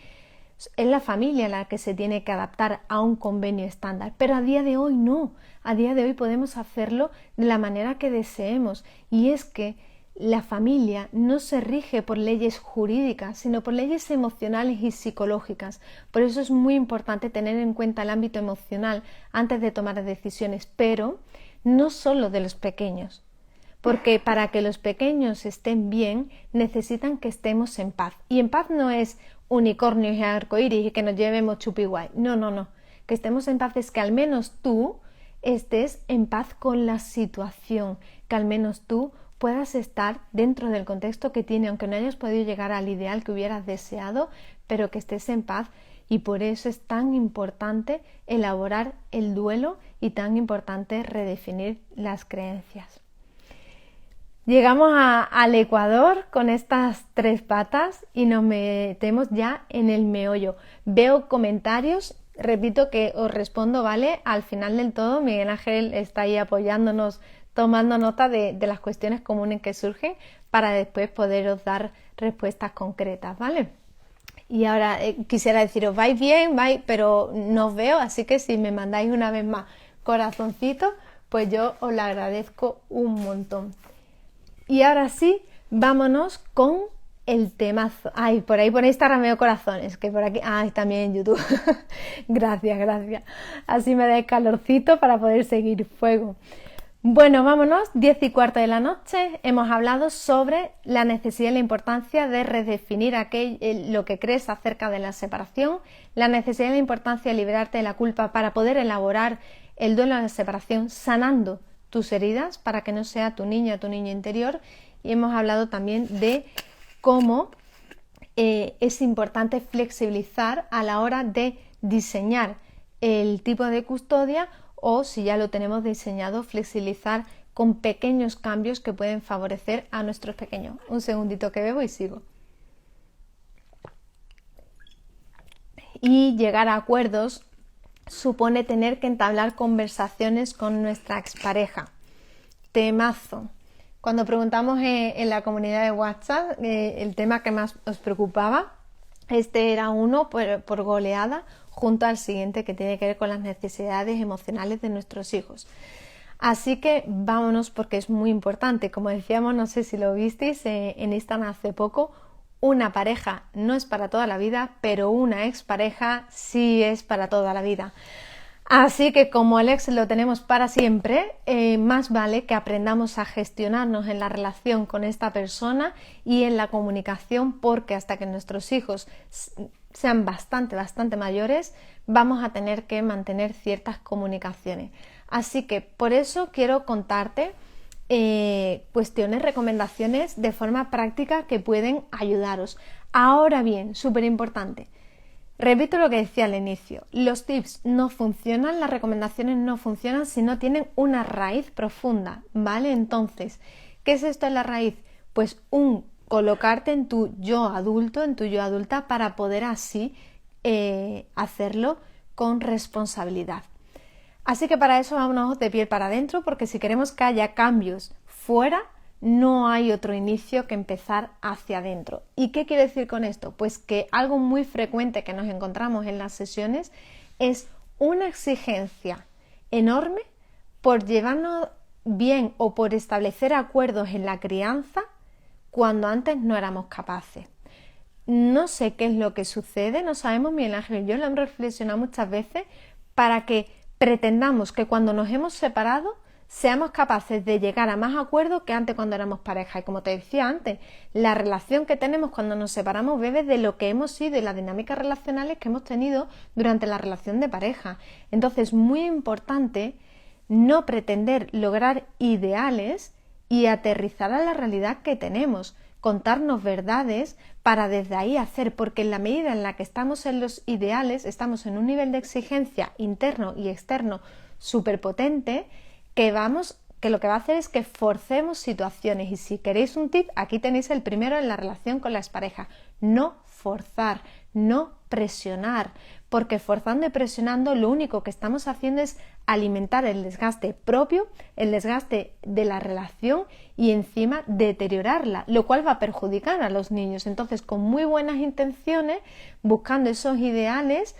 es la familia la que se tiene que adaptar a un convenio estándar, pero a día de hoy no, a día de hoy podemos hacerlo de la manera que deseemos, y es que la familia no se rige por leyes jurídicas, sino por leyes emocionales y psicológicas. Por eso es muy importante tener en cuenta el ámbito emocional antes de tomar decisiones, pero no solo de los pequeños, porque para que los pequeños estén bien necesitan que estemos en paz. Y en paz no es unicornios y arcoíris y que nos llevemos chupi guay. No. Que estemos en paz es que al menos tú estés en paz con la situación, que al menos tú puedas estar dentro del contexto que tiene, aunque no hayas podido llegar al ideal que hubieras deseado, pero que estés en paz. Y por eso es tan importante elaborar el duelo y tan importante redefinir las creencias. Llegamos al Ecuador con estas 3 patas y nos metemos ya en el meollo. Veo comentarios, repito que os respondo, ¿vale? Al final del todo, Miguel Ángel está ahí apoyándonos, tomando nota de las cuestiones comunes que surgen para después poderos dar respuestas concretas, ¿vale? Y ahora quisiera deciros, vais bien, vais, pero no os veo, así que si me mandáis una vez más corazoncito, pues yo os lo agradezco un montón. Y ahora sí, vámonos con el temazo. Ay, por ahí por Instagram veo corazones, que por aquí, también en YouTube. Gracias. Así me dais calorcito para poder seguir fuego. Bueno, vámonos, 10:15 de la noche. Hemos hablado sobre la necesidad y la importancia de redefinir lo que crees acerca de la separación, la necesidad y la importancia de liberarte de la culpa para poder elaborar el duelo de la separación sanando tus heridas para que no sea tu niño interior, y hemos hablado también de cómo es importante flexibilizar a la hora de diseñar el tipo de custodia, o si ya lo tenemos diseñado, flexibilizar con pequeños cambios que pueden favorecer a nuestros pequeños. Un segundito que bebo y sigo. Y llegar a acuerdos supone tener que entablar conversaciones con nuestra expareja. Temazo. Cuando preguntamos en la comunidad de WhatsApp el tema que más os preocupaba, este era uno por goleada, junto al siguiente que tiene que ver con las necesidades emocionales de nuestros hijos. Así que vámonos, porque es muy importante. Como decíamos, no sé si lo visteis en Instagram hace poco, una pareja no es para toda la vida, pero una expareja sí es para toda la vida. Así que como el ex lo tenemos para siempre, más vale que aprendamos a gestionarnos en la relación con esta persona y en la comunicación, porque hasta que nuestros hijos sean bastante mayores, vamos a tener que mantener ciertas comunicaciones. Así que por eso quiero contarte cuestiones, recomendaciones de forma práctica que pueden ayudaros. Ahora bien, súper importante, repito lo que decía al inicio, los tips no funcionan, las recomendaciones no funcionan si no tienen una raíz profunda, ¿vale? Entonces, ¿qué es esto de la raíz? Pues colocarte en tu yo adulto, en tu yo adulta, para poder así hacerlo con responsabilidad. Así que para eso vámonos de pie para adentro, porque si queremos que haya cambios fuera, no hay otro inicio que empezar hacia adentro. ¿Y qué quiero decir con esto? Pues que algo muy frecuente que nos encontramos en las sesiones es una exigencia enorme por llevarnos bien o por establecer acuerdos en la crianza cuando antes no éramos capaces. No sé qué es lo que sucede, no sabemos, Miguel Ángel y yo lo hemos reflexionado muchas veces, para que pretendamos que cuando nos hemos separado seamos capaces de llegar a más acuerdos que antes cuando éramos pareja. Y como te decía antes, la relación que tenemos cuando nos separamos bebe de lo que hemos sido y las dinámicas relacionales que hemos tenido durante la relación de pareja. Entonces, muy importante no pretender lograr ideales y aterrizar a la realidad que tenemos, contarnos verdades para desde ahí hacer, porque en la medida en la que estamos en los ideales, estamos en un nivel de exigencia interno y externo súper potente, que lo que va a hacer es que forcemos situaciones. Y si queréis un tip, aquí tenéis el primero en la relación con las parejas: no forzar, no presionar, porque forzando y presionando lo único que estamos haciendo es alimentar el desgaste propio, el desgaste de la relación y encima deteriorarla, lo cual va a perjudicar a los niños. Entonces, con muy buenas intenciones, buscando esos ideales,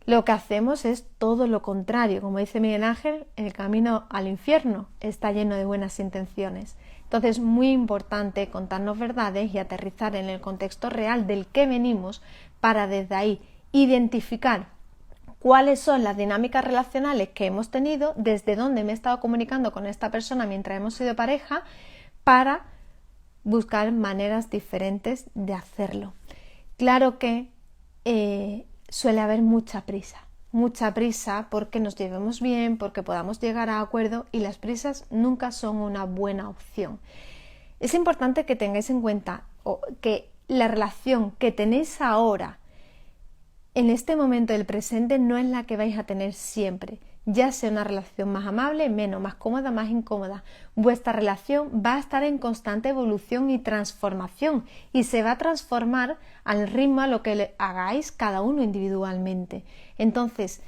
lo que hacemos es todo lo contrario. Como dice Miguel Ángel, el camino al infierno está lleno de buenas intenciones. Entonces, muy importante contarnos verdades y aterrizar en el contexto real del que venimos para desde ahí identificar cuáles son las dinámicas relacionales que hemos tenido, desde dónde me he estado comunicando con esta persona mientras hemos sido pareja, para buscar maneras diferentes de hacerlo. Claro que suele haber mucha prisa porque nos llevemos bien, porque podamos llegar a acuerdo, y las prisas nunca son una buena opción. Es importante que tengáis en cuenta que la relación que tenéis ahora, en este momento del presente, no es la que vais a tener siempre, ya sea una relación más amable, menos, más cómoda, más incómoda. Vuestra relación va a estar en constante evolución y transformación, y se va a transformar al ritmo a lo que hagáis cada uno individualmente. Entonces,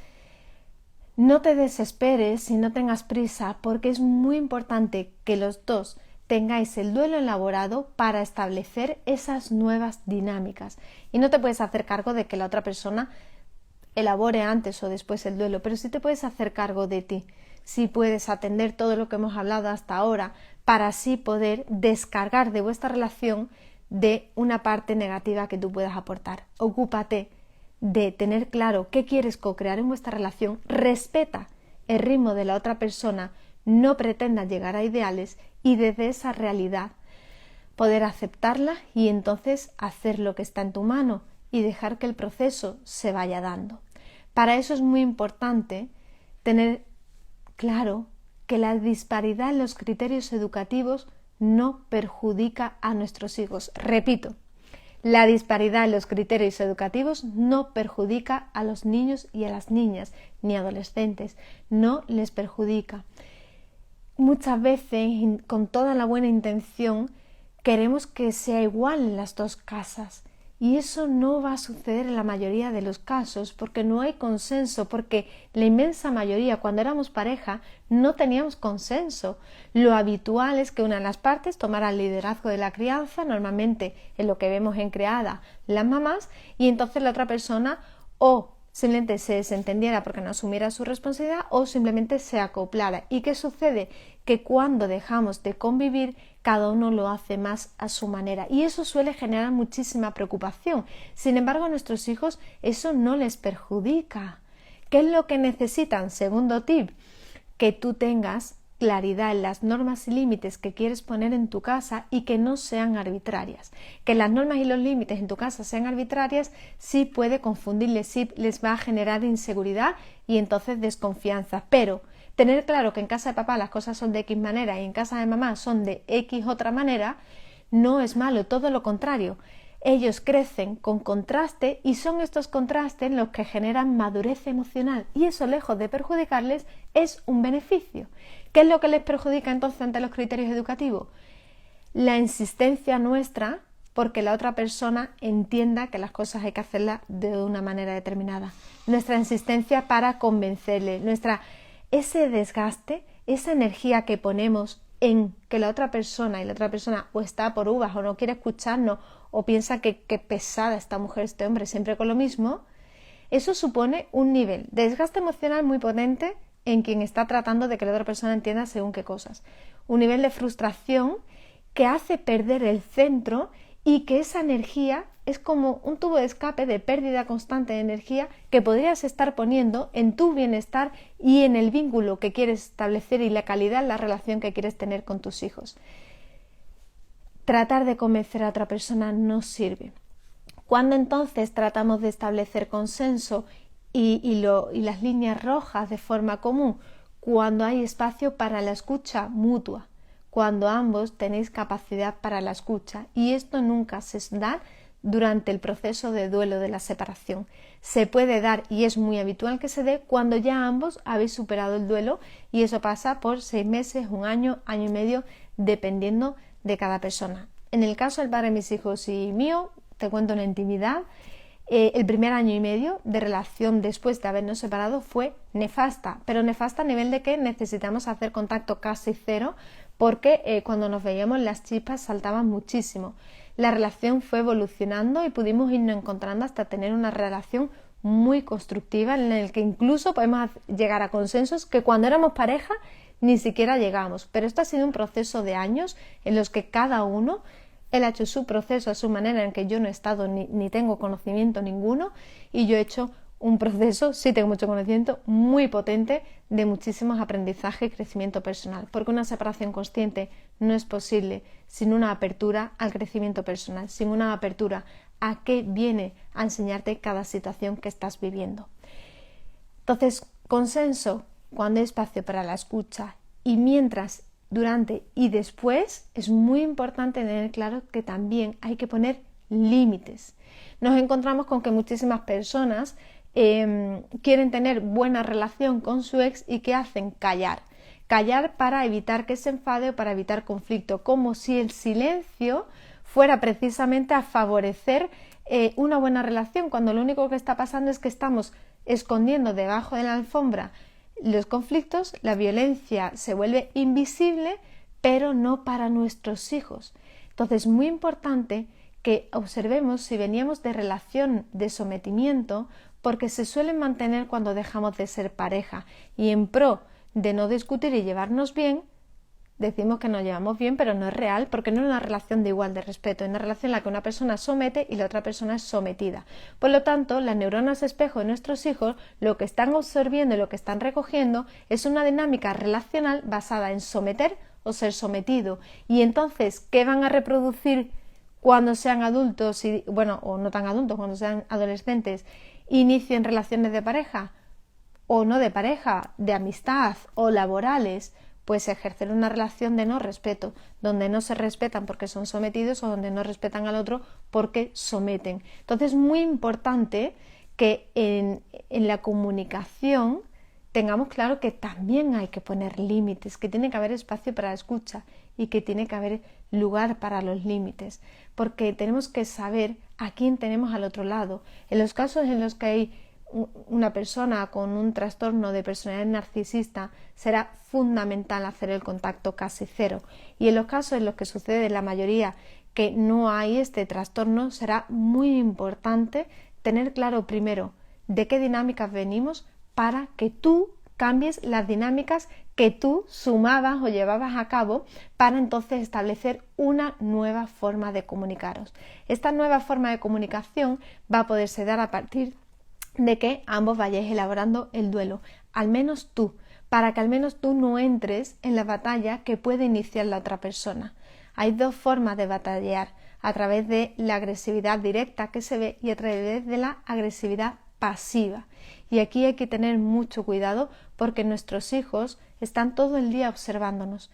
no te desesperes y no tengas prisa, porque es muy importante que los dos tengáis el duelo elaborado para establecer esas nuevas dinámicas. Y no te puedes hacer cargo de que la otra persona elabore antes o después el duelo, pero sí te puedes hacer cargo de ti. Sí puedes atender todo lo que hemos hablado hasta ahora, para así poder descargar de vuestra relación de una parte negativa que tú puedas aportar. Ocúpate de tener claro qué quieres co-crear en vuestra relación, respeta el ritmo de la otra persona, no pretendas llegar a ideales, y desde esa realidad poder aceptarla y entonces hacer lo que está en tu mano y dejar que el proceso se vaya dando. Para eso es muy importante tener claro que la disparidad en los criterios educativos no perjudica a nuestros hijos. Repito, la disparidad en los criterios educativos no perjudica a los niños y a las niñas, ni adolescentes, no les perjudica. Muchas veces, con toda la buena intención, queremos que sea igual en las dos casas, y eso no va a suceder en la mayoría de los casos, porque no hay consenso, porque la inmensa mayoría, cuando éramos pareja, no teníamos consenso. Lo habitual es que una de las partes tomara el liderazgo de la crianza, normalmente en lo que vemos en Criada las mamás, y entonces la otra persona o simplemente se desentendiera porque no asumiera su responsabilidad, o simplemente se acoplara. ¿Y qué sucede? Que cuando dejamos de convivir, cada uno lo hace más a su manera, y eso suele generar muchísima preocupación. Sin embargo, a nuestros hijos eso no les perjudica. ¿Qué es lo que necesitan? Segundo tip, que tú tengas claridad en las normas y límites que quieres poner en tu casa y que no sean arbitrarias. Que las normas y los límites en tu casa sean arbitrarias sí puede confundirles, sí les va a generar inseguridad y entonces desconfianza, pero tener claro que en casa de papá las cosas son de X manera y en casa de mamá son de X otra manera no es malo, todo lo contrario. Ellos crecen con contraste y son estos contrastes los que generan madurez emocional, y eso, lejos de perjudicarles, es un beneficio. ¿Qué es lo que les perjudica entonces ante los criterios educativos? La insistencia nuestra porque la otra persona entienda que las cosas hay que hacerlas de una manera determinada. Nuestra insistencia para convencerle, ese desgaste, esa energía que ponemos en que la otra persona y la otra persona o está por uvas o no quiere escucharnos o piensa que pesada esta mujer, este hombre, siempre con lo mismo, eso supone un nivel de desgaste emocional muy potente en quien está tratando de que la otra persona entienda según qué cosas. Un nivel de frustración que hace perder el centro y que esa energía es como un tubo de escape de pérdida constante de energía que podrías estar poniendo en tu bienestar y en el vínculo que quieres establecer y la calidad en la relación que quieres tener con tus hijos. Tratar de convencer a otra persona no sirve. Cuando entonces tratamos de establecer consenso y las líneas rojas de forma común, cuando hay espacio para la escucha mutua, cuando ambos tenéis capacidad para la escucha, y esto nunca se da durante el proceso de duelo de la separación. Se puede dar, y es muy habitual que se dé, cuando ya ambos habéis superado el duelo, y eso pasa por 6 meses, 1 año, año y medio, dependiendo de cada persona. En el caso del padre de mis hijos y mío, te cuento una intimidad, el primer año y medio de relación después de habernos separado fue nefasta, pero nefasta a nivel de que necesitamos hacer contacto casi cero porque cuando nos veíamos las chispas saltaban muchísimo. La relación fue evolucionando y pudimos irnos encontrando hasta tener una relación muy constructiva en la que incluso podemos llegar a consensos que cuando éramos pareja ni siquiera llegamos, pero esto ha sido un proceso de años en los que cada uno él ha hecho su proceso a su manera en que yo no he estado ni tengo conocimiento ninguno y yo he hecho un proceso, sí tengo mucho conocimiento, muy potente de muchísimos aprendizajes y crecimiento personal, porque una separación consciente no es posible sin una apertura al crecimiento personal, sin una apertura a qué viene a enseñarte cada situación que estás viviendo. Entonces, consenso cuando hay espacio para la escucha y mientras durante y después es muy importante tener claro que también hay que poner límites. Nos encontramos con que muchísimas personas quieren tener buena relación con su ex y ¿qué hacen? Callar para evitar que se enfade o para evitar conflicto, como si el silencio fuera precisamente a favorecer una buena relación, cuando lo único que está pasando es que estamos escondiendo debajo de la alfombra los conflictos, la violencia se vuelve invisible, pero no para nuestros hijos. Entonces es muy importante que observemos si veníamos de relación de sometimiento, porque se suelen mantener cuando dejamos de ser pareja y en pro de no discutir y llevarnos bien, decimos que nos llevamos bien, pero no es real porque no es una relación de igual de respeto, es una relación en la que una persona somete y la otra persona es sometida. Por lo tanto, las neuronas espejo de nuestros hijos lo que están absorbiendo y lo que están recogiendo es una dinámica relacional basada en someter o ser sometido. Y entonces, ¿qué van a reproducir cuando sean adultos, o no tan adultos, cuando sean adolescentes, inicien relaciones de pareja o no de pareja, de amistad o laborales? Pues ejercer una relación de no respeto, donde no se respetan porque son sometidos o donde no respetan al otro porque someten. Entonces es muy importante que en la comunicación tengamos claro que también hay que poner límites, que tiene que haber espacio para la escucha y que tiene que haber lugar para los límites, porque tenemos que saber a quién tenemos al otro lado. En los casos en los que hay una persona con un trastorno de personalidad narcisista, será fundamental hacer el contacto casi cero. Y en los casos en los que sucede la mayoría que no hay este trastorno, será muy importante tener claro primero de qué dinámicas venimos para que tú cambies las dinámicas que tú sumabas o llevabas a cabo para entonces establecer una nueva forma de comunicaros. Esta nueva forma de comunicación va a poderse dar a partir de que ambos vayáis elaborando el duelo, al menos tú, para que al menos tú no entres en la batalla que puede iniciar la otra persona. Hay dos formas de batallar, a través de la agresividad directa que se ve y a través de la agresividad pasiva. Y aquí hay que tener mucho cuidado porque nuestros hijos están todo el día observándonos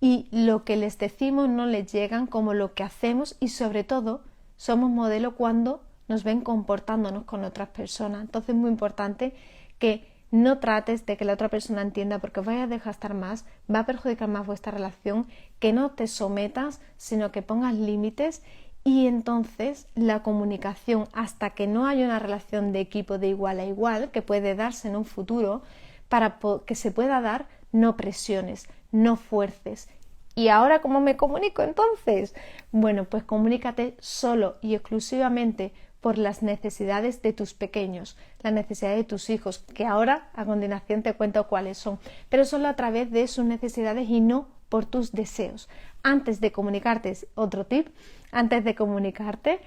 y lo que les decimos no les llegan como lo que hacemos y sobre todo somos modelo cuando nos ven comportándonos con otras personas. Entonces es muy importante que no trates de que la otra persona entienda porque vaya a desgastar más, va a perjudicar más vuestra relación, que no te sometas, sino que pongas límites Y entonces la comunicación, hasta que no haya una relación de equipo de igual a igual, que puede darse en un futuro, para que se pueda dar, no presiones, no fuerces. ¿Y ahora cómo me comunico entonces? Bueno, pues comunícate solo y exclusivamente por las necesidades de tus pequeños, las necesidades de tus hijos, que ahora a continuación te cuento cuáles son, pero solo a través de sus necesidades y no por tus deseos. Antes de comunicarte, otro tip, antes de comunicarte,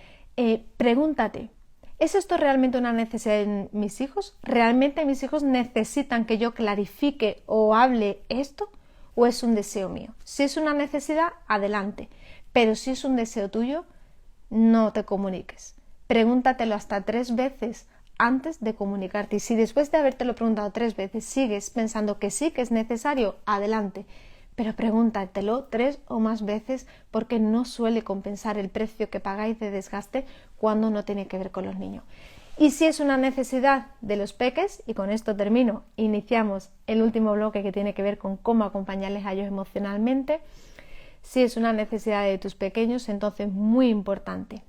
pregúntate, ¿es esto realmente una necesidad de mis hijos? ¿Realmente mis hijos necesitan que yo clarifique o hable esto? ¿O es un deseo mío? Si es una necesidad, adelante. Pero si es un deseo tuyo, no te comuniques. Pregúntatelo hasta 3 veces antes de comunicarte. Y si después de habértelo preguntado 3 veces sigues pensando que sí, que es necesario, adelante. Pero pregúntatelo 3 o más veces porque no suele compensar el precio que pagáis de desgaste cuando no tiene que ver con los niños. Y si es una necesidad de los peques, y con esto termino, iniciamos el último bloque que tiene que ver con cómo acompañarles a ellos emocionalmente. Si es una necesidad de tus pequeños, entonces muy importante,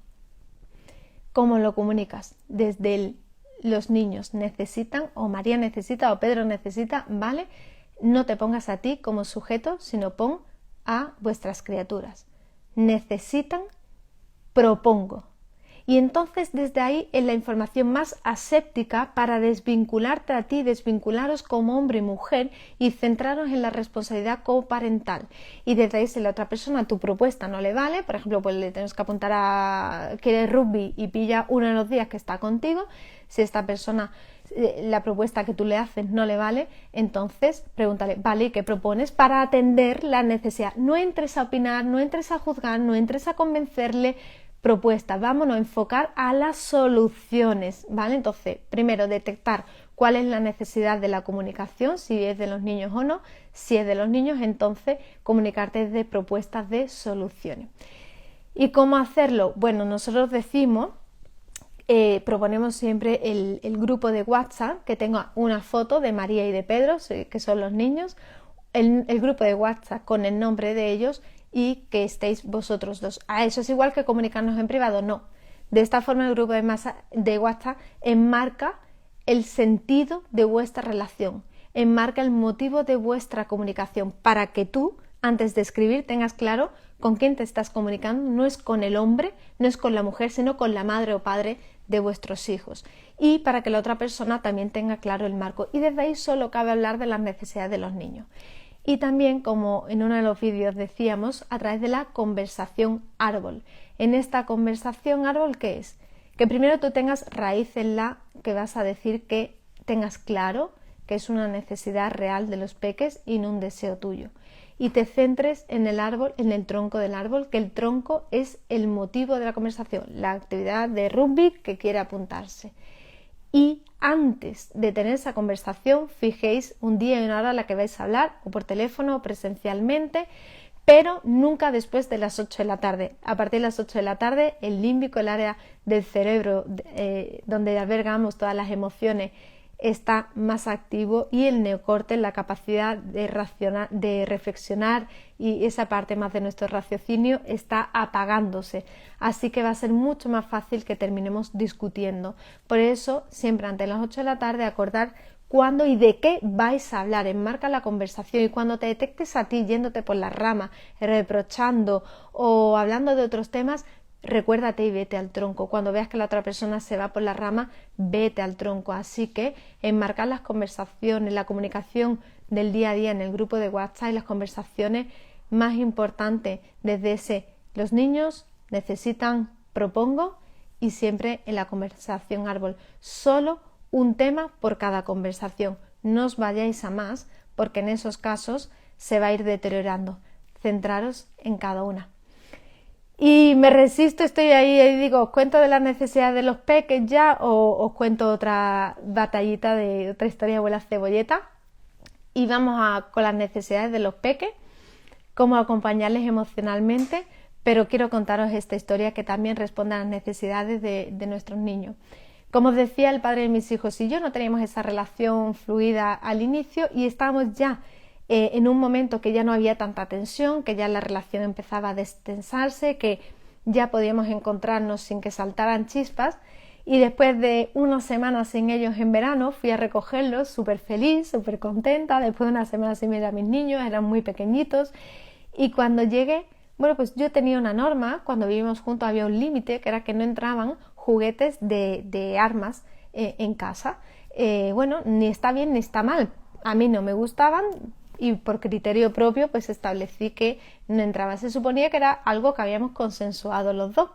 ¿cómo lo comunicas? Desde los niños necesitan, o María necesita, o Pedro necesita, ¿vale? No te pongas a ti como sujeto, sino pon a vuestras criaturas. Necesitan, propongo. Y entonces desde ahí en la información más aséptica para desvincularte a ti, desvincularos como hombre y mujer y centraros en la responsabilidad coparental. Y desde ahí si la otra persona tu propuesta no le vale, por ejemplo, pues le tenemos que apuntar a quiere rugby y pilla uno de los días que está contigo, si esta persona la propuesta que tú le haces no le vale, entonces pregúntale, vale, ¿qué propones para atender la necesidad? No entres a opinar, no entres a juzgar, no entres a convencerle, propuestas, vámonos a enfocar a las soluciones, ¿vale? Entonces, primero detectar cuál es la necesidad de la comunicación, si es de los niños o no. Si es de los niños, entonces comunicarte desde propuestas de soluciones. ¿Y cómo hacerlo? Bueno, nosotros decimos, proponemos siempre el grupo de WhatsApp que tenga una foto de María y de Pedro, que son los niños, el grupo de WhatsApp con el nombre de ellos y que estéis vosotros dos. ¿A eso es igual que comunicarnos en privado? No. De esta forma el grupo de WhatsApp enmarca el sentido de vuestra relación, enmarca el motivo de vuestra comunicación para que tú, antes de escribir, tengas claro con quién te estás comunicando. No es con el hombre, no es con la mujer, sino con la madre o padre de vuestros hijos. Y para que la otra persona también tenga claro el marco. Y desde ahí solo cabe hablar de las necesidades de los niños. Y también, como en uno de los vídeos decíamos, a través de la conversación árbol. En esta conversación árbol, ¿qué es? Que primero tú tengas raíz en la que vas a decir, que tengas claro que es una necesidad real de los peques y no un deseo tuyo. Y te centres en el árbol, en el tronco del árbol, que el tronco es el motivo de la conversación, la actividad de rugby que quiere apuntarse. Y antes de tener esa conversación, fijéis un día y una hora a la que vais a hablar, o por teléfono o presencialmente, pero nunca después de las 8 de la tarde. A partir de las 8 de la tarde, el límbico, el área del cerebro donde albergamos todas las emociones, está más activo, y el neocorte, la capacidad de reflexionar y esa parte más de nuestro raciocinio, está apagándose, así que va a ser mucho más fácil que terminemos discutiendo. Por eso, siempre antes de las 8 de la tarde, acordar cuándo y de qué vais a hablar, enmarca la conversación, y cuando te detectes a ti yéndote por la rama, reprochando o hablando de otros temas, recuérdate y vete al tronco. Cuando veas que la otra persona se va por la rama, vete al tronco. Así que enmarcar las conversaciones, la comunicación del día a día en el grupo de WhatsApp y las conversaciones más importantes desde ese, los niños necesitan, propongo, y siempre en la conversación árbol. Solo un tema por cada conversación. No os vayáis a más, porque en esos casos se va a ir deteriorando. Centraros en cada una. Y me resisto, estoy ahí y digo, ¿os cuento de las necesidades de los peques ya o os cuento otra batallita de otra historia de abuela cebolleta? Y vamos con las necesidades de los peques, cómo acompañarles emocionalmente, pero quiero contaros esta historia que también responde a las necesidades de nuestros niños. Como os decía, el padre de mis hijos y yo no teníamos esa relación fluida al inicio, y estábamos ya en un momento que ya no había tanta tensión, que ya la relación empezaba a destensarse, que ya podíamos encontrarnos sin que saltaran chispas. Y después de unas semanas sin ellos en verano, fui a recogerlos súper feliz, súper contenta. Después de unas semanas sin ver a mis niños, eran muy pequeñitos. Y cuando llegué, bueno, pues yo tenía una norma, cuando vivimos juntos había un límite, que era que no entraban juguetes de armas en casa. Bueno, ni está bien ni está mal. A mí no me gustaban y por criterio propio pues establecí que no entraba. Se suponía que era algo que habíamos consensuado los dos.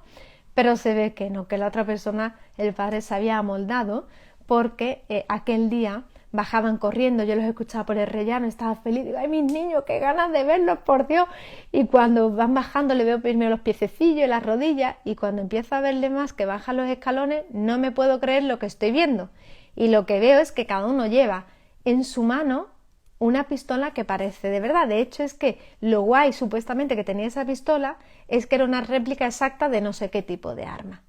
Pero se ve que no, que la otra persona, el padre, se había amoldado porque aquel día bajaban corriendo, yo los escuchaba por el rellano, estaba feliz, digo, ¡ay, mis niños, qué ganas de verlos, por Dios! Y cuando van bajando le veo primero los piececillos y las rodillas y cuando empiezo a verle más que bajan los escalones no me puedo creer lo que estoy viendo. Y lo que veo es que cada uno lleva en su mano una pistola que parece de verdad. De hecho, es que lo guay supuestamente que tenía esa pistola es que era una réplica exacta de no sé qué tipo de arma.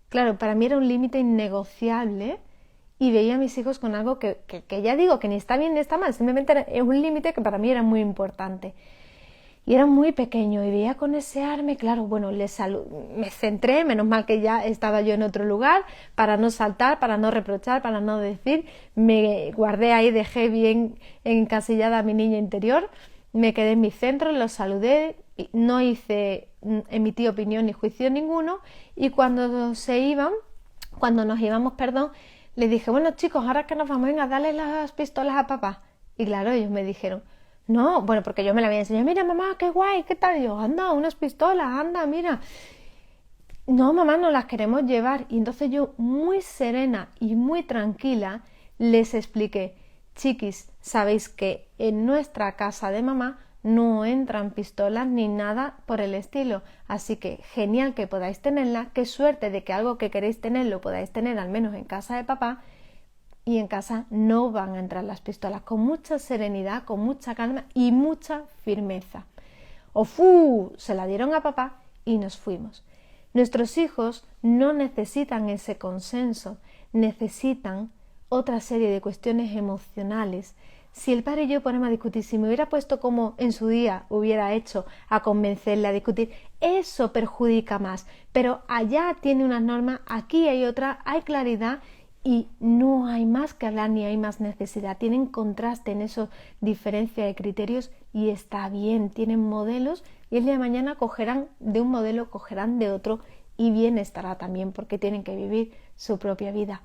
Claro, para mí era un límite innegociable y veía a mis hijos con algo que ya digo que ni está bien ni está mal, simplemente es un límite que para mí era muy importante. Y era muy pequeño y veía con ese arma, claro, bueno, me centré, menos mal que ya estaba yo en otro lugar, para no saltar, para no reprochar, para no decir, me guardé ahí, dejé bien encasillada a mi niña interior, me quedé en mi centro, los saludé, no emití opinión ni juicio ninguno y cuando nos íbamos, les dije, bueno chicos, ahora que nos vamos a darle las pistolas a papá. Y claro, ellos me dijeron, no, bueno, porque yo me la había enseñado, mira mamá, qué guay, qué tal, y yo, anda, unas pistolas, anda, mira. No, mamá, no las queremos llevar. Y entonces yo, muy serena y muy tranquila, les expliqué, chiquis, sabéis que en nuestra casa de mamá no entran pistolas ni nada por el estilo, así que genial que podáis tenerla, qué suerte de que algo que queréis tener lo podáis tener al menos en casa de papá, y en casa no van a entrar las pistolas, con mucha serenidad, con mucha calma y mucha firmeza. Se la dieron a papá y nos fuimos. Nuestros hijos no necesitan ese consenso, necesitan otra serie de cuestiones emocionales. Si el padre y yo ponemos a discutir, si me hubiera puesto como en su día hubiera hecho a convencerle a discutir, eso perjudica más. Pero allá tiene unas normas, aquí hay otra, hay claridad y no hay más que hablar ni hay más necesidad. Tienen contraste en eso, diferencia de criterios y está bien. Tienen modelos y el día de mañana cogerán de un modelo, cogerán de otro y bien estará también porque tienen que vivir su propia vida.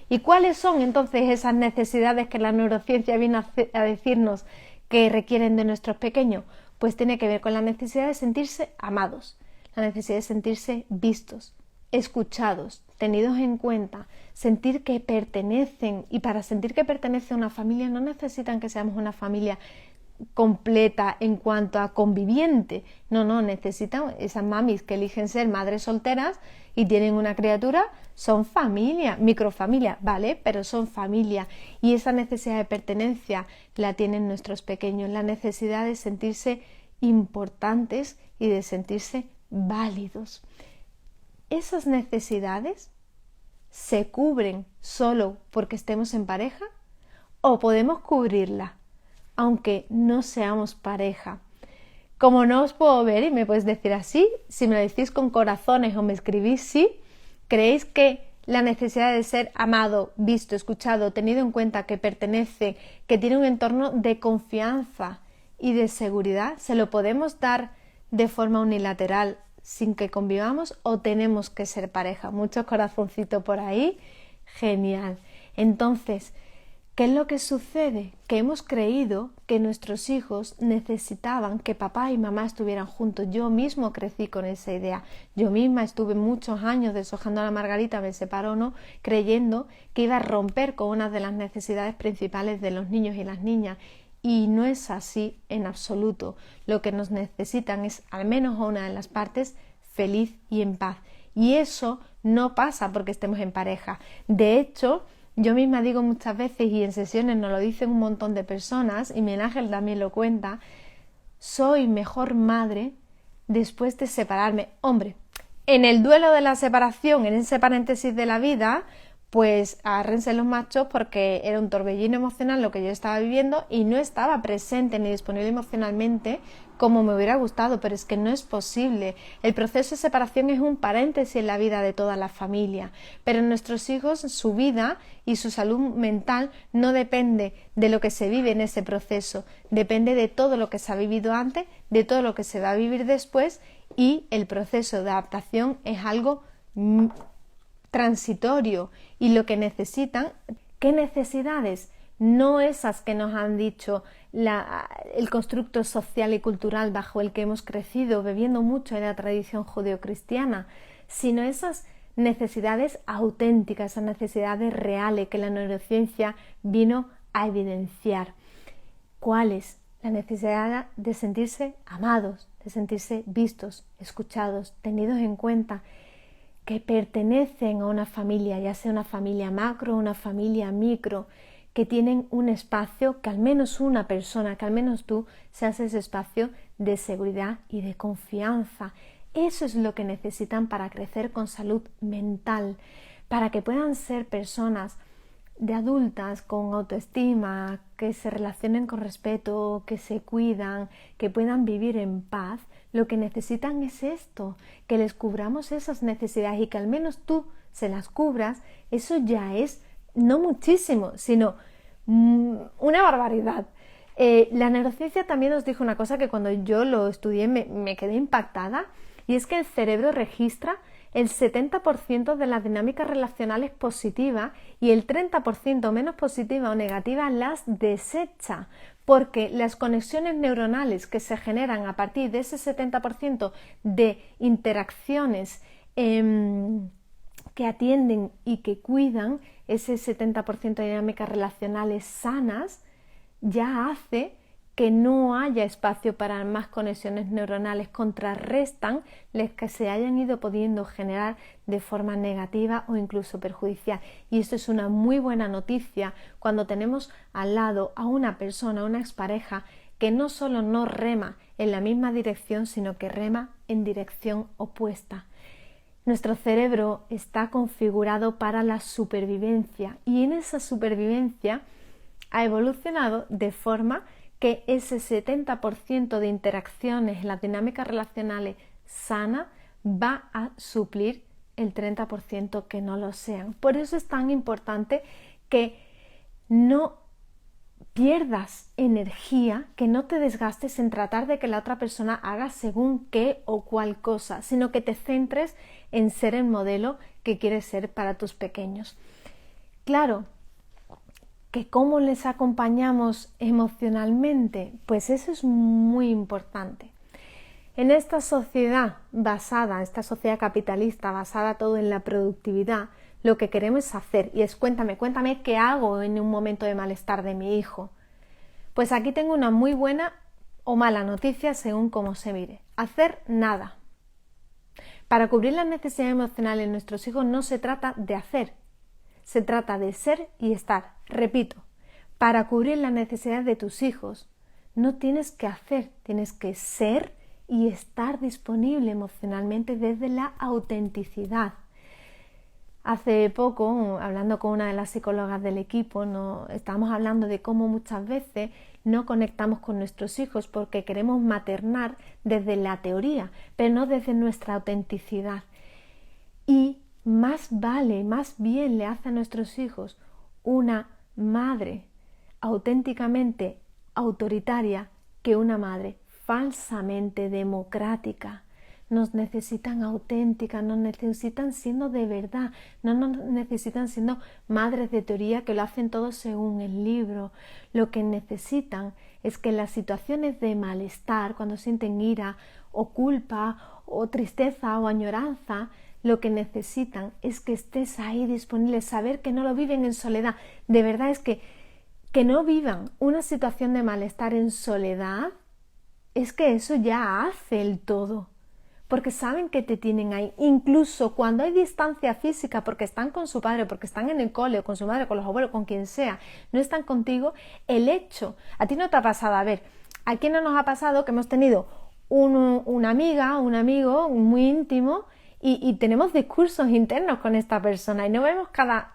¿Y cuáles son entonces esas necesidades que la neurociencia viene a decirnos que requieren de nuestros pequeños? Pues tiene que ver con la necesidad de sentirse amados, la necesidad de sentirse vistos, escuchados, tenidos en cuenta, sentir que pertenecen. Y para sentir que pertenece a una familia no necesitan que seamos una familia completa en cuanto a conviviente, no, necesitan esas mamis que eligen ser madres solteras y tienen una criatura, son familia, microfamilia, ¿vale? Pero son familia y esa necesidad de pertenencia la tienen nuestros pequeños, la necesidad de sentirse importantes y de sentirse válidos. ¿Esas necesidades se cubren solo porque estemos en pareja o podemos cubrirlas aunque no seamos pareja? Como no os puedo ver y me podéis decir así, si me lo decís con corazones o me escribís sí, ¿creéis que la necesidad de ser amado, visto, escuchado, tenido en cuenta que pertenece, que tiene un entorno de confianza y de seguridad, se lo podemos dar de forma unilateral sin que convivamos o tenemos que ser pareja? Muchos corazoncitos por ahí, genial. Entonces, ¿qué es lo que sucede? Que hemos creído que nuestros hijos necesitaban que papá y mamá estuvieran juntos. Yo mismo crecí con esa idea. Yo misma estuve muchos años deshojando la margarita, me separo o no, creyendo que iba a romper con una de las necesidades principales de los niños y las niñas. Y no es así en absoluto. Lo que nos necesitan es, al menos a una de las partes, feliz y en paz. Y eso no pasa porque estemos en pareja. De hecho, yo misma digo muchas veces, y en sesiones nos lo dicen un montón de personas, y Miguel Ángel también lo cuenta, soy mejor madre después de separarme. Hombre, en el duelo de la separación, en ese paréntesis de la vida, pues agárrense los machos porque era un torbellino emocional lo que yo estaba viviendo y no estaba presente ni disponible emocionalmente como me hubiera gustado, pero es que no es posible. El proceso de separación es un paréntesis en la vida de toda la familia, pero nuestros hijos, su vida y su salud mental no depende de lo que se vive en ese proceso, depende de todo lo que se ha vivido antes, de todo lo que se va a vivir después, y el proceso de adaptación es algo transitorio, y lo que necesitan, ¿qué necesidades? No esas que nos han dicho el constructo social y cultural bajo el que hemos crecido bebiendo mucho de la tradición judeocristiana, sino esas necesidades auténticas, esas necesidades reales que la neurociencia vino a evidenciar. ¿Cuáles? La necesidad de sentirse amados, de sentirse vistos, escuchados, tenidos en cuenta, que pertenecen a una familia, ya sea una familia macro o una familia micro, que tienen un espacio, que al menos una persona, que al menos tú seas ese espacio de seguridad y de confianza. Eso es lo que necesitan para crecer con salud mental, para que puedan ser personas de adultas con autoestima, que se relacionen con respeto, que se cuidan, que puedan vivir en paz. Lo que necesitan es esto, que les cubramos esas necesidades y que al menos tú se las cubras. Eso ya es no muchísimo, sino una barbaridad. La neurociencia también nos dijo una cosa que cuando yo lo estudié me quedé impactada, y es que el cerebro registra el 70% de las dinámicas relacionales positivas y el 30% menos positivas o negativas las desecha, porque las conexiones neuronales que se generan a partir de ese 70% de interacciones que atienden y que cuidan ese 70% de dinámicas relacionales sanas, ya hace que no haya espacio para más conexiones neuronales, contrarrestan las que se hayan ido pudiendo generar de forma negativa o incluso perjudicial. Y esto es una muy buena noticia cuando tenemos al lado a una persona, una expareja, que no solo no rema en la misma dirección, sino que rema en dirección opuesta. Nuestro cerebro está configurado para la supervivencia, y en esa supervivencia ha evolucionado de forma que ese 70% de interacciones en las dinámicas relacionales sanas va a suplir el 30% que no lo sean. Por eso es tan importante que no pierdas energía, que no te desgastes en tratar de que la otra persona haga según qué o cual cosa, sino que te centres en ser el modelo que quieres ser para tus pequeños. Claro, que cómo les acompañamos emocionalmente, pues eso es muy importante. En esta sociedad esta sociedad capitalista basada todo en la productividad, lo que queremos hacer, y es cuéntame qué hago en un momento de malestar de mi hijo. Pues aquí tengo una muy buena o mala noticia según cómo se mire. Hacer nada. Para cubrir las necesidades emocionales de nuestros hijos no se trata de hacer, se trata de ser y estar. Repito, para cubrir las necesidades de tus hijos no tienes que hacer, tienes que ser y estar disponible emocionalmente desde la autenticidad. Hace poco, hablando con una de las psicólogas del equipo, estábamos hablando de cómo muchas veces no conectamos con nuestros hijos porque queremos maternar desde la teoría, pero no desde nuestra autenticidad. Y más bien le hace a nuestros hijos una madre auténticamente autoritaria que una madre falsamente democrática. Nos necesitan auténticas, nos necesitan siendo de verdad, no nos necesitan siendo madres de teoría que lo hacen todo según el libro. Lo que necesitan es que en las situaciones de malestar, cuando sienten ira o culpa o tristeza o añoranza, lo que necesitan es que estés ahí disponible, saber que no lo viven en soledad. De verdad es que no vivan una situación de malestar en soledad, es que eso ya hace el todo. Porque saben que te tienen ahí, incluso cuando hay distancia física, porque están con su padre, porque están en el cole, o con su madre, con los abuelos, con quien sea, no están contigo, el hecho, a ti no te ha pasado, a ver, ¿a quién no nos ha pasado que hemos tenido una amiga, un amigo muy íntimo y tenemos discursos internos con esta persona y no vemos cada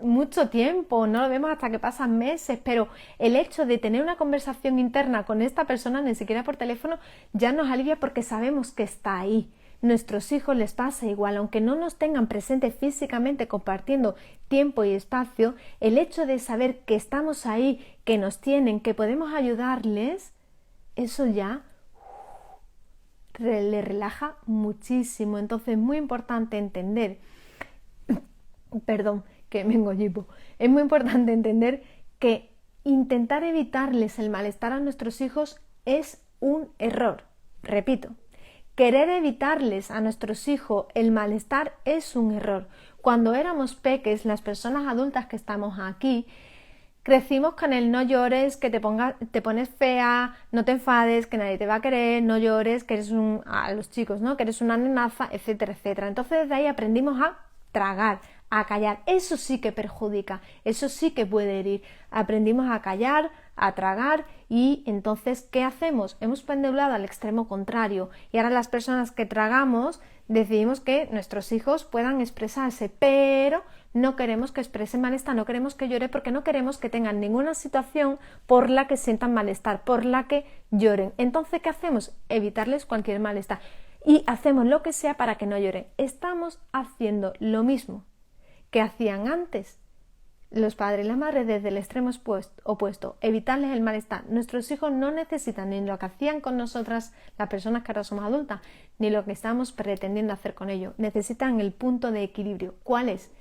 mucho tiempo, no lo vemos hasta que pasan meses, pero el hecho de tener una conversación interna con esta persona, ni siquiera por teléfono, ya nos alivia porque sabemos que está ahí. Nuestros hijos les pasa igual, aunque no nos tengan presentes físicamente compartiendo tiempo y espacio, el hecho de saber que estamos ahí, que nos tienen, que podemos ayudarles, eso ya le relaja muchísimo. Entonces es muy importante entender, perdón, que me engollipo, es muy importante entender que intentar evitarles el malestar a nuestros hijos es un error. Repito, querer evitarles a nuestros hijos el malestar es un error. Cuando éramos peques, las personas adultas que estamos aquí, crecimos con el no llores, que te pones fea, no te enfades, que nadie te va a querer, no llores, que eres a los chicos, ¿no? Que eres una nenaza, etcétera, etcétera. Entonces desde ahí aprendimos a tragar, a callar. Eso sí que perjudica, eso sí que puede herir. Aprendimos a callar, a tragar y entonces, ¿qué hacemos? Hemos pendulado al extremo contrario y ahora las personas que tragamos decidimos que nuestros hijos puedan expresarse, pero no queremos que expresen malestar, no queremos que llore porque no queremos que tengan ninguna situación por la que sientan malestar, por la que lloren. Entonces, ¿qué hacemos? Evitarles cualquier malestar y hacemos lo que sea para que no lloren. Estamos haciendo lo mismo que hacían antes los padres y las madres desde el extremo opuesto, evitarles el malestar. Nuestros hijos no necesitan ni lo que hacían con nosotras, las personas que ahora somos adultas, ni lo que estamos pretendiendo hacer con ellos. Necesitan el punto de equilibrio. ¿Cuál es?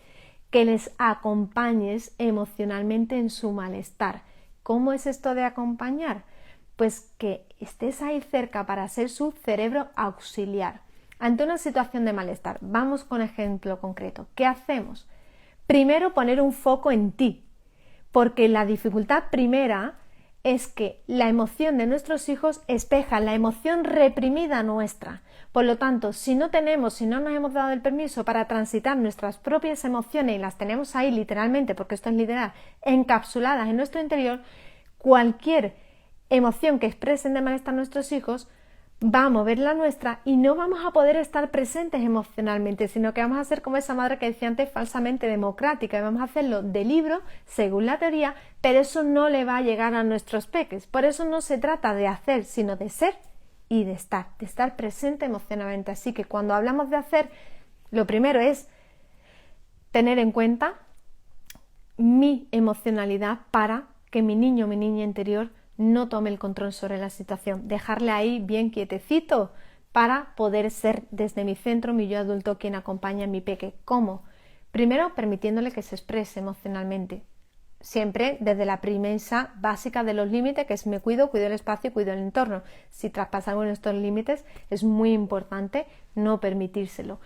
Que les acompañes emocionalmente en su malestar. ¿Cómo es esto de acompañar? Pues que estés ahí cerca para ser su cerebro auxiliar. Ante una situación de malestar, vamos con ejemplo concreto. ¿Qué hacemos? Primero, poner un foco en ti, porque la dificultad primera es que la emoción de nuestros hijos espeja la emoción reprimida nuestra. Por lo tanto, si no nos hemos dado el permiso para transitar nuestras propias emociones y las tenemos ahí literalmente, porque esto es literal, encapsuladas en nuestro interior, cualquier emoción que expresen de malestar nuestros hijos va a mover la nuestra y no vamos a poder estar presentes emocionalmente, sino que vamos a ser como esa madre que decía antes, falsamente democrática, y vamos a hacerlo de libro, según la teoría, pero eso no le va a llegar a nuestros peques. Por eso no se trata de hacer, sino de ser y de estar presente emocionalmente. Así que cuando hablamos de hacer, lo primero es tener en cuenta mi emocionalidad para que mi niño o mi niña interior no tome el control sobre la situación, dejarle ahí bien quietecito para poder ser desde mi centro, mi yo adulto, quien acompaña a mi peque. ¿Cómo? Primero, permitiéndole que se exprese emocionalmente, siempre desde la premisa básica de los límites, que es me cuido el espacio, cuido el entorno. Si traspasamos estos límites, es muy importante no permitírselo.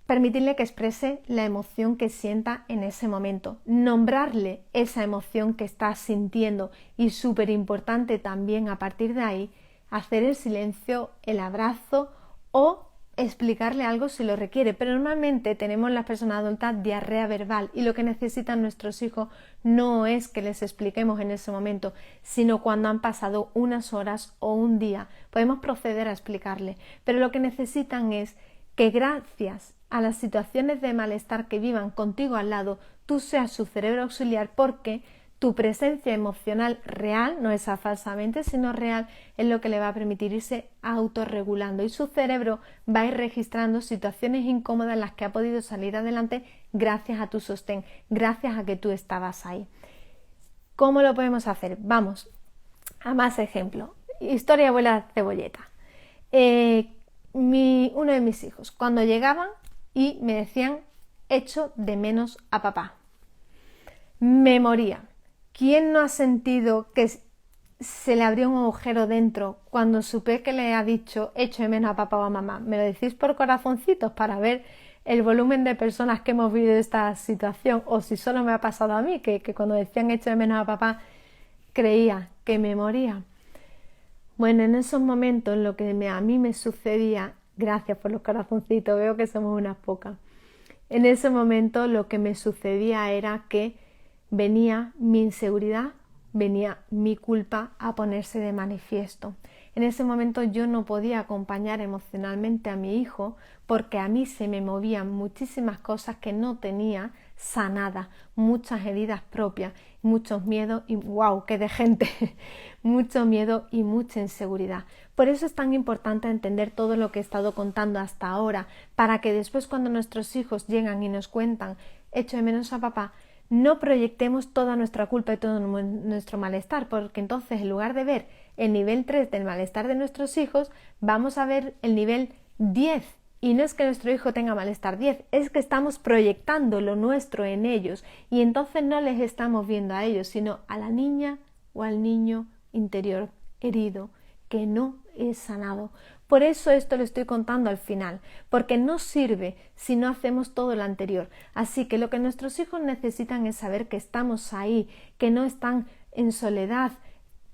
Permitirle que exprese la emoción que sienta en ese momento, nombrarle esa emoción que está sintiendo y súper importante también a partir de ahí hacer el silencio, el abrazo o explicarle algo si lo requiere. Pero normalmente tenemos las personas adultas diarrea verbal y lo que necesitan nuestros hijos no es que les expliquemos en ese momento, sino cuando han pasado unas horas o un día. Podemos proceder a explicarle, pero lo que necesitan es que gracias a las situaciones de malestar que vivan contigo al lado, tú seas su cerebro auxiliar porque tu presencia emocional real, no esa falsamente, sino real, es lo que le va a permitir irse autorregulando y su cerebro va a ir registrando situaciones incómodas en las que ha podido salir adelante gracias a tu sostén, gracias a que tú estabas ahí. ¿Cómo lo podemos hacer? Vamos a más ejemplos. Historia abuela cebolleta. Uno de mis hijos, cuando llegaban y me decían, echo de menos a papá. Me moría. ¿Quién no ha sentido que se le abrió un agujero dentro cuando supe que le ha dicho, echo de menos a papá o a mamá? Me lo decís por corazoncitos para ver el volumen de personas que hemos vivido esta situación, o si solo me ha pasado a mí, que cuando decían echo de menos a papá creía que me moría. Bueno, en esos momentos lo que a mí me sucedía, gracias por los corazoncitos, veo que somos unas pocas. En ese momento lo que me sucedía era que venía mi inseguridad, venía mi culpa a ponerse de manifiesto. En ese momento yo no podía acompañar emocionalmente a mi hijo porque a mí se me movían muchísimas cosas que no tenía sanada, muchas heridas propias, muchos miedos y wow, qué de gente, mucho miedo y mucha inseguridad. Por eso es tan importante entender todo lo que he estado contando hasta ahora, para que después cuando nuestros hijos llegan y nos cuentan echo de menos a papá, no proyectemos toda nuestra culpa y todo nuestro malestar, porque entonces en lugar de ver el nivel 3 del malestar de nuestros hijos, vamos a ver el nivel 10. Y no es que nuestro hijo tenga malestar 10, es que estamos proyectando lo nuestro en ellos y entonces no les estamos viendo a ellos, sino a la niña o al niño interior herido que no es sanado. Por eso esto lo estoy contando al final, porque no sirve si no hacemos todo lo anterior. Así que lo que nuestros hijos necesitan es saber que estamos ahí, que no están en soledad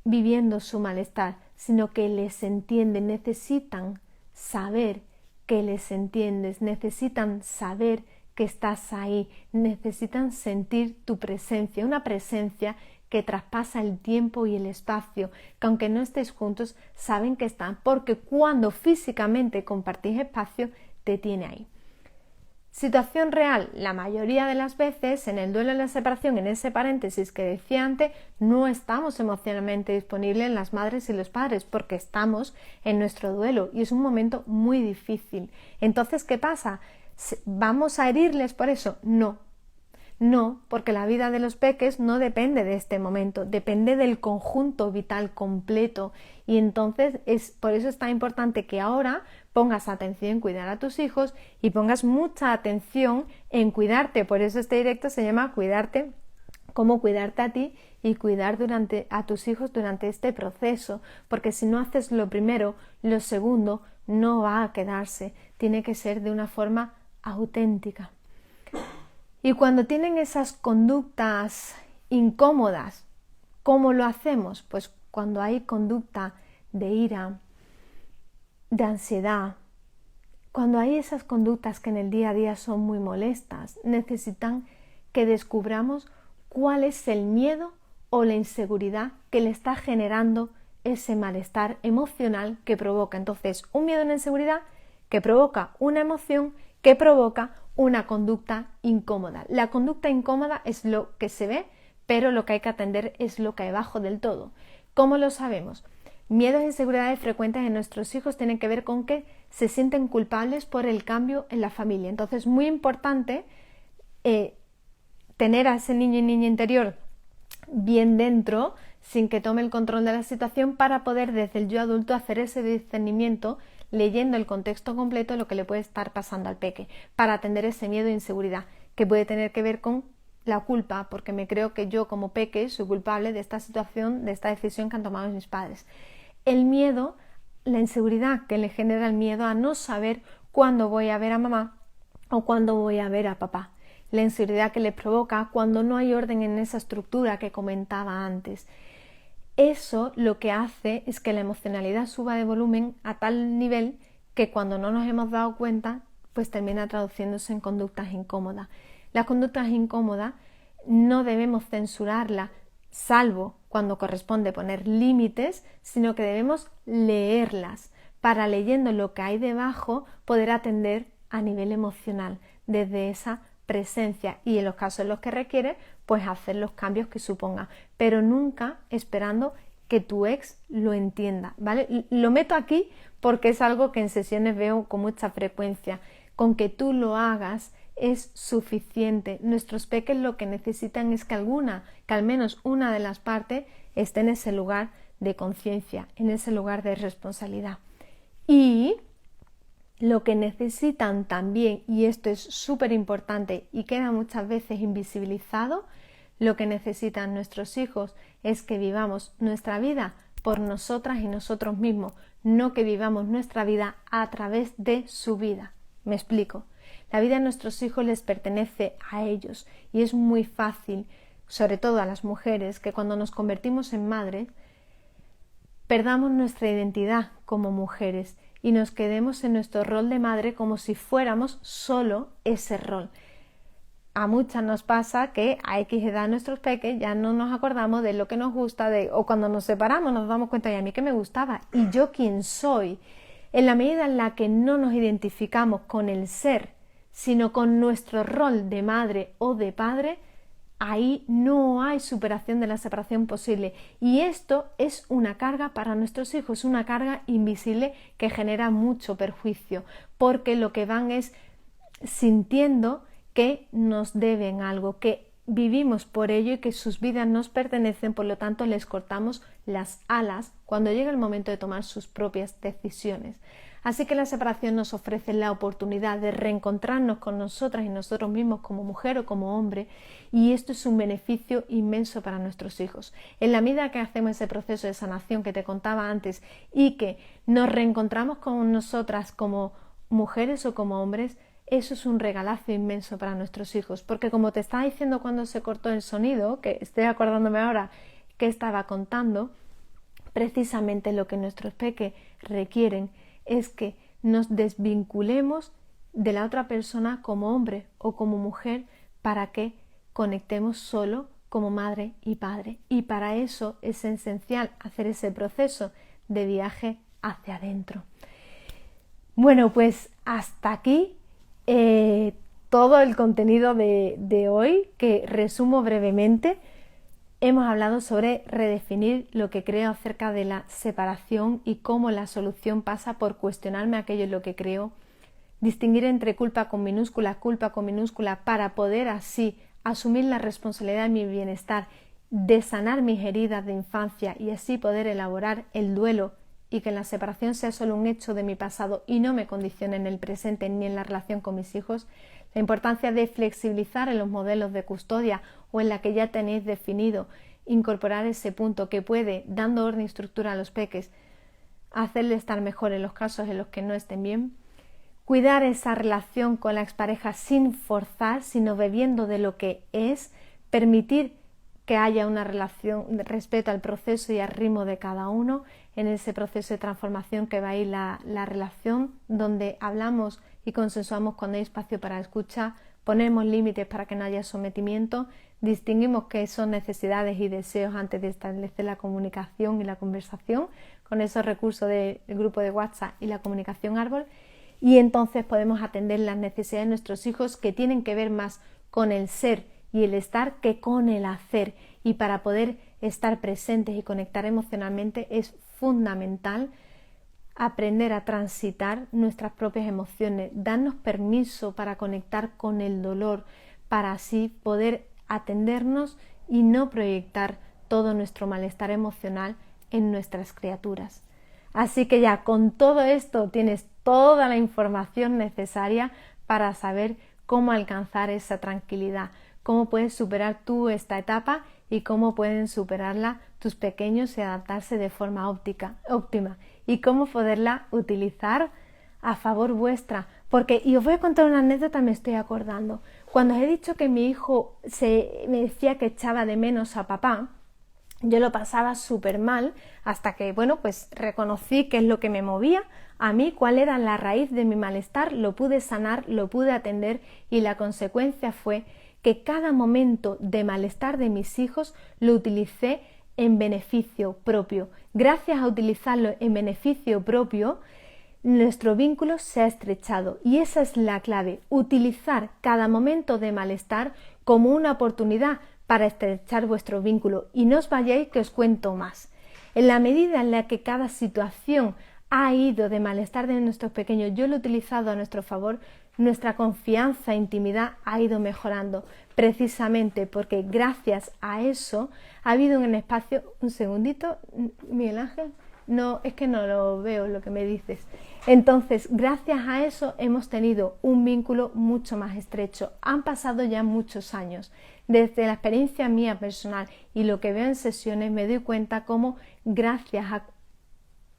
viviendo su malestar, sino que les entienden, necesitan saber que les entiendes, necesitan saber que estás ahí, necesitan sentir tu presencia, una presencia que traspasa el tiempo y el espacio, que aunque no estéis juntos, saben que están, porque cuando físicamente compartís espacio, te tiene ahí. Situación real, la mayoría de las veces en el duelo y la separación, en ese paréntesis que decía antes, no estamos emocionalmente disponibles las madres y los padres porque estamos en nuestro duelo y es un momento muy difícil. Entonces, ¿qué pasa? ¿Vamos a herirles por eso? No, porque la vida de los peques no depende de este momento, depende del conjunto vital completo y entonces por eso es tan importante que ahora pongas atención en cuidar a tus hijos y pongas mucha atención en cuidarte. Por eso este directo se llama Cuidarte, cómo cuidarte a ti y cuidar a tus hijos durante este proceso, porque si no haces lo primero, lo segundo no va a quedarse, tiene que ser de una forma auténtica. Y cuando tienen esas conductas incómodas, ¿cómo lo hacemos? Pues cuando hay conducta de ira, de ansiedad, cuando hay esas conductas que en el día a día son muy molestas, necesitan que descubramos cuál es el miedo o la inseguridad que le está generando ese malestar emocional que provoca. Entonces, un miedo o una inseguridad que provoca una emoción que provoca una conducta incómoda. La conducta incómoda es lo que se ve, pero lo que hay que atender es lo que hay abajo del todo. ¿Cómo lo sabemos? Miedos e inseguridades frecuentes en nuestros hijos tienen que ver con que se sienten culpables por el cambio en la familia. Entonces, es muy importante tener a ese niño y niña interior bien dentro, sin que tome el control de la situación, para poder desde el yo adulto hacer ese discernimiento leyendo el contexto completo de lo que le puede estar pasando al peque, para atender ese miedo e inseguridad que puede tener que ver con la culpa, porque me creo que yo como peque soy culpable de esta situación, de esta decisión que han tomado mis padres. El miedo, la inseguridad que le genera el miedo a no saber cuándo voy a ver a mamá o cuándo voy a ver a papá. La inseguridad que le provoca cuando no hay orden en esa estructura que comentaba antes. Eso lo que hace es que la emocionalidad suba de volumen a tal nivel que cuando no nos hemos dado cuenta, pues termina traduciéndose en conductas incómodas. Las conductas incómodas no debemos censurarlas, salvo cuando corresponde poner límites, sino que debemos leerlas para, leyendo lo que hay debajo, poder atender a nivel emocional desde esa presencia y en los casos en los que requiere, pues hacer los cambios que suponga, pero nunca esperando que tu ex lo entienda, ¿vale? Lo meto aquí porque es algo que en sesiones veo con mucha frecuencia. Con que tú lo hagas es suficiente. Nuestros peques lo que necesitan es que al menos una de las partes esté en ese lugar de conciencia, en ese lugar de responsabilidad. Y lo que necesitan también, y esto es súper importante y queda muchas veces invisibilizado, lo que necesitan nuestros hijos es que vivamos nuestra vida por nosotras y nosotros mismos, no que vivamos nuestra vida a través de su vida. Me explico. La vida de nuestros hijos les pertenece a ellos y es muy fácil, sobre todo a las mujeres, que cuando nos convertimos en madres perdamos nuestra identidad como mujeres y nos quedemos en nuestro rol de madre como si fuéramos solo ese rol. A muchas nos pasa que a X edad nuestros peques ya no nos acordamos de lo que nos gusta, o cuando nos separamos nos damos cuenta, y a mí que me gustaba, y yo quién soy. En la medida en la que no nos identificamos con el ser, sino con nuestro rol de madre o de padre, ahí no hay superación de la separación posible. Y esto es una carga para nuestros hijos, una carga invisible que genera mucho perjuicio, porque lo que van es sintiendo que nos deben algo, que vivimos por ello y que sus vidas nos pertenecen, por lo tanto les cortamos las alas cuando llega el momento de tomar sus propias decisiones. Así que la separación nos ofrece la oportunidad de reencontrarnos con nosotras y nosotros mismos como mujer o como hombre, y esto es un beneficio inmenso para nuestros hijos. En la medida que hacemos ese proceso de sanación que te contaba antes y que nos reencontramos con nosotras como mujeres o como hombres, eso es un regalazo inmenso para nuestros hijos, porque como te estaba diciendo cuando se cortó el sonido, que estoy acordándome ahora que estaba contando, precisamente lo que nuestros peques requieren es que nos desvinculemos de la otra persona como hombre o como mujer para que conectemos solo como madre y padre. Y para eso es esencial hacer ese proceso de viaje hacia adentro. Bueno, pues hasta aquí todo el contenido de hoy, que resumo brevemente. Hemos hablado sobre redefinir lo que creo acerca de la separación y cómo la solución pasa por cuestionarme aquello en lo que creo, distinguir entre culpa con minúscula para poder así asumir la responsabilidad de mi bienestar, de sanar mis heridas de infancia y así poder elaborar el duelo y que la separación sea solo un hecho de mi pasado y no me condicione en el presente ni en la relación con mis hijos. La importancia de flexibilizar en los modelos de custodia o en la que ya tenéis definido, incorporar ese punto que puede, dando orden y estructura a los peques, hacerle estar mejor en los casos en los que no estén bien. Cuidar esa relación con la expareja sin forzar, sino bebiendo de lo que es, permitir que haya una relación de respeto al proceso y al ritmo de cada uno, en ese proceso de transformación que va a ir la relación, donde hablamos y consensuamos cuando hay espacio para escucha, ponemos límites para que no haya sometimiento, distinguimos qué son necesidades y deseos antes de establecer la comunicación y la conversación, con esos recursos del grupo de WhatsApp y la comunicación árbol, y entonces podemos atender las necesidades de nuestros hijos, que tienen que ver más con el ser y el estar que con el hacer. Y para poder estar presentes y conectar emocionalmente es fundamental aprender a transitar nuestras propias emociones, darnos permiso para conectar con el dolor, para así poder atendernos y no proyectar todo nuestro malestar emocional en nuestras criaturas. Así que ya con todo esto tienes toda la información necesaria para saber cómo alcanzar esa tranquilidad, cómo puedes superar tú esta etapa y cómo pueden superarla tus pequeños y adaptarse de forma óptima y cómo poderla utilizar a favor vuestra. Porque, y os voy a contar una anécdota, me estoy acordando. Cuando os he dicho que mi hijo me decía que echaba de menos a papá, yo lo pasaba súper mal hasta que, bueno, pues reconocí qué es lo que me movía a mí, cuál era la raíz de mi malestar, lo pude sanar, lo pude atender y la consecuencia fue que cada momento de malestar de mis hijos lo utilicé en beneficio propio. Gracias a utilizarlo en beneficio propio, nuestro vínculo se ha estrechado y esa es la clave, utilizar cada momento de malestar como una oportunidad para estrechar vuestro vínculo. Y no os vayáis, que os cuento más. En la medida en la que cada situación ha ido de malestar de nuestros pequeños, yo lo he utilizado a nuestro favor, nuestra confianza e intimidad ha ido mejorando, precisamente porque gracias a eso ha habido un espacio. Un segundito, Miguel Ángel, no, es que no lo veo lo que me dices. Entonces, gracias a eso hemos tenido un vínculo mucho más estrecho. Han pasado ya muchos años. Desde la experiencia mía personal y lo que veo en sesiones, me doy cuenta cómo gracias a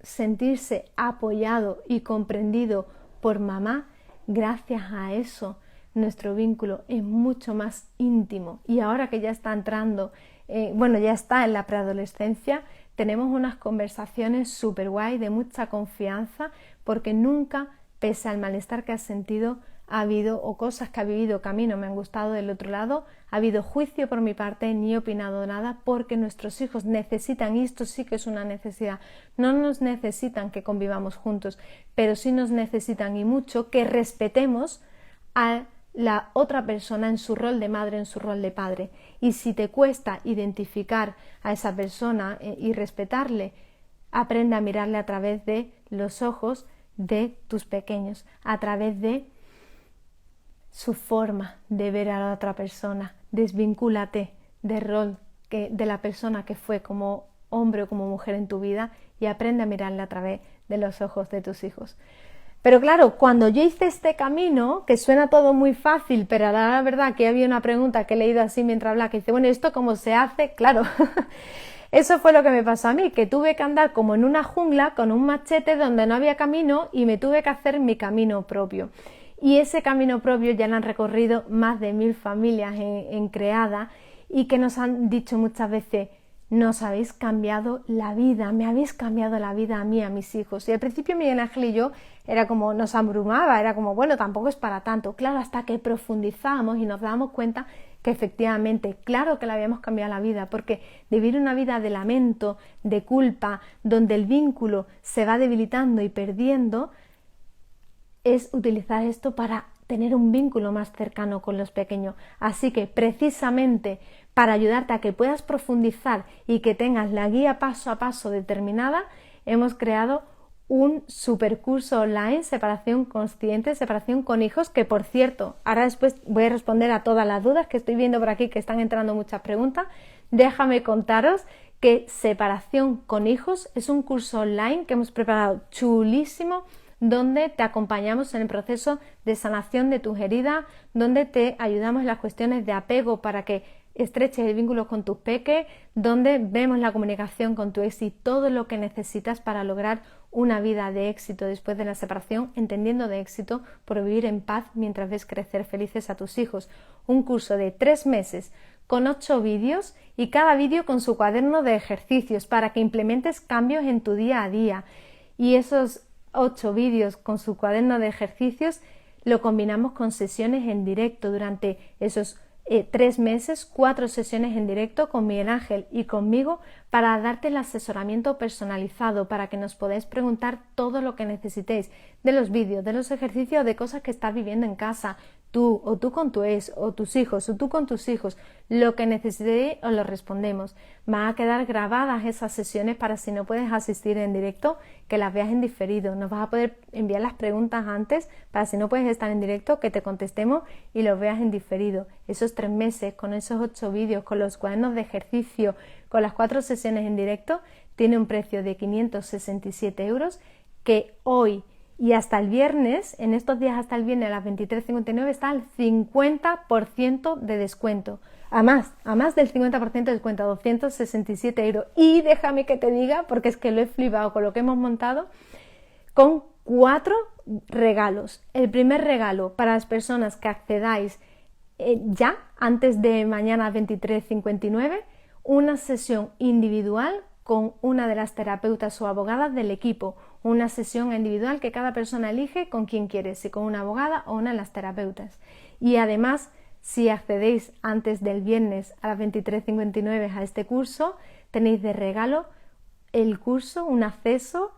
sentirse apoyado y comprendido por mamá, gracias a eso nuestro vínculo es mucho más íntimo. Y ahora que ya está entrando, ya está en la preadolescencia, tenemos unas conversaciones súper guay, de mucha confianza, porque nunca, pese al malestar que has sentido, ha habido, o cosas que ha vivido que a mí no me han gustado del otro lado, ha habido juicio por mi parte, ni he opinado nada, porque nuestros hijos necesitan, y esto sí que es una necesidad, no nos necesitan que convivamos juntos, pero sí nos necesitan, y mucho, que respetemos a la otra persona en su rol de madre, en su rol de padre. Y si te cuesta identificar a esa persona y respetarle, aprende a mirarle a través de los ojos de tus pequeños, a través de su forma de ver a la otra persona. Desvincúlate del rol de la persona que fue como hombre o como mujer en tu vida y aprende a mirarle a través de los ojos de tus hijos. Pero claro, cuando yo hice este camino, que suena todo muy fácil, pero la verdad que había una pregunta que he leído así mientras hablaba, que dice, bueno, ¿esto cómo se hace? Claro, eso fue lo que me pasó a mí, que tuve que andar como en una jungla con un machete donde no había camino y me tuve que hacer mi camino propio. Y ese camino propio ya lo han recorrido más de 1000 familias en Creada y que nos han dicho muchas veces, nos habéis cambiado la vida, me habéis cambiado la vida a mí, a mis hijos. Y al principio Miguel Ángel y yo era como, nos abrumaba, era como, bueno, tampoco es para tanto. Claro, hasta que profundizamos y nos dábamos cuenta que efectivamente, claro que le habíamos cambiado la vida, porque vivir una vida de lamento, de culpa, donde el vínculo se va debilitando y perdiendo, es utilizar esto para tener un vínculo más cercano con los pequeños. Así que precisamente para ayudarte a que puedas profundizar y que tengas la guía paso a paso determinada, hemos creado un supercurso online, separación consciente, separación con hijos, que por cierto, ahora después voy a responder a todas las dudas que estoy viendo por aquí, que están entrando muchas preguntas. Déjame contaros que separación con hijos es un curso online que hemos preparado chulísimo, donde te acompañamos en el proceso de sanación de tus heridas, donde te ayudamos en las cuestiones de apego para que estreches el vínculo con tus peques, donde vemos la comunicación con tu ex y todo lo que necesitas para lograr una vida de éxito después de la separación, entendiendo de éxito por vivir en paz mientras ves crecer felices a tus hijos. Un curso de 3 meses con 8 vídeos y cada vídeo con su cuaderno de ejercicios para que implementes cambios en tu día a día. Y esos 8 vídeos con su cuaderno de ejercicios lo combinamos con sesiones en directo durante esos 3 meses, 4 sesiones en directo con Miguel Ángel y conmigo para darte el asesoramiento personalizado, para que nos podáis preguntar todo lo que necesitéis de los vídeos, de los ejercicios, de cosas que estás viviendo en casa, tú o tú con tu ex, o tus hijos o tú con tus hijos, lo que necesitéis os lo respondemos. Van a quedar grabadas esas sesiones para si no puedes asistir en directo, que las veas en diferido. Nos vas a poder enviar las preguntas antes para si no puedes estar en directo, que te contestemos y los veas en diferido. Esos 3 meses con esos 8 vídeos, con los cuadernos de ejercicio, con las 4 sesiones en directo, tiene un precio de 567 euros que hoy y hasta el viernes, en estos días hasta el viernes a las 23:59 está al 50% de descuento. A más del 50% de descuento, 267 euros. Y déjame que te diga, porque es que lo he flipado con lo que hemos montado, con 4 regalos. El primer regalo para las personas que accedáis ya, antes de mañana 23:59, una sesión individual con una de las terapeutas o abogadas del equipo, una sesión individual que cada persona elige con quién quiere, si con una abogada o una de las terapeutas. Y además, si accedéis antes del viernes a las 23:59 a este curso, tenéis de regalo el curso,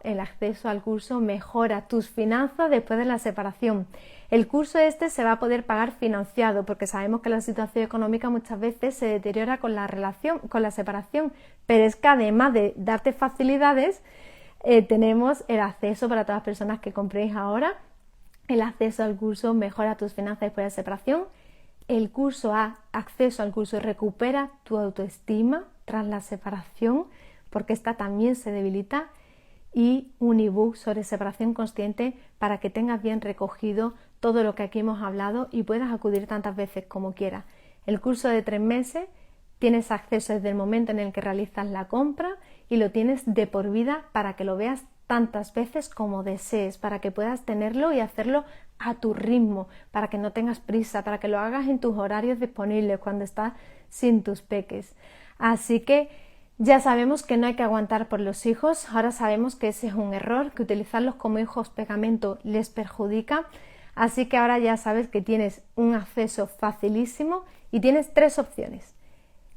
el acceso al curso Mejora tus finanzas después de la separación. El curso este se va a poder pagar financiado porque sabemos que la situación económica muchas veces se deteriora con la relación, con la separación, pero es que además de darte facilidades, tenemos el acceso para todas las personas que compréis ahora, el acceso al curso Mejora tus finanzas después de la separación, el curso acceso al curso Recupera tu autoestima tras la separación, porque esta también se debilita, y un ebook sobre separación consciente para que tengas bien recogido todo lo que aquí hemos hablado y puedas acudir tantas veces como quieras. El curso de 3 meses tienes acceso desde el momento en el que realizas la compra y lo tienes de por vida para que lo veas tantas veces como desees, para que puedas tenerlo y hacerlo a tu ritmo, para que no tengas prisa, para que lo hagas en tus horarios disponibles cuando estás sin tus peques. Así que ya sabemos que no hay que aguantar por los hijos, ahora sabemos que ese es un error, que utilizarlos como hijos pegamento les perjudica, así que ahora ya sabes que tienes un acceso facilísimo y tienes 3 opciones.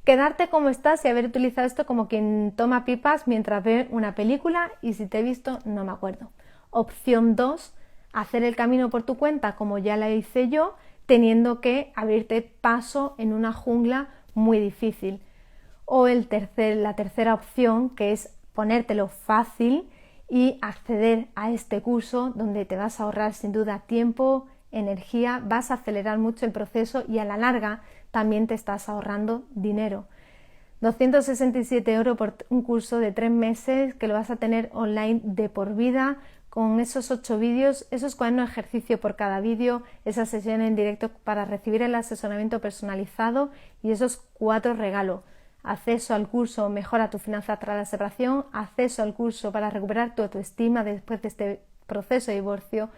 Quedarte como estás y haber utilizado esto como quien toma pipas mientras ve una película y si te he visto no me acuerdo. Opción 2, hacer el camino por tu cuenta como ya la hice yo, teniendo que abrirte paso en una jungla muy difícil. O la tercera opción, que es ponértelo fácil y acceder a este curso donde te vas a ahorrar sin duda tiempo, energía, vas a acelerar mucho el proceso y a la larga también te estás ahorrando dinero. 267 € por un curso de 3 meses que lo vas a tener online de por vida, con esos 8 vídeos, esos cuadernos de ejercicio por cada vídeo, esas sesiones en directo para recibir el asesoramiento personalizado y esos 4 regalos. Acceso al curso Mejora tu finanza tras la separación, acceso al curso para recuperar tu autoestima después de este proceso de divorcio,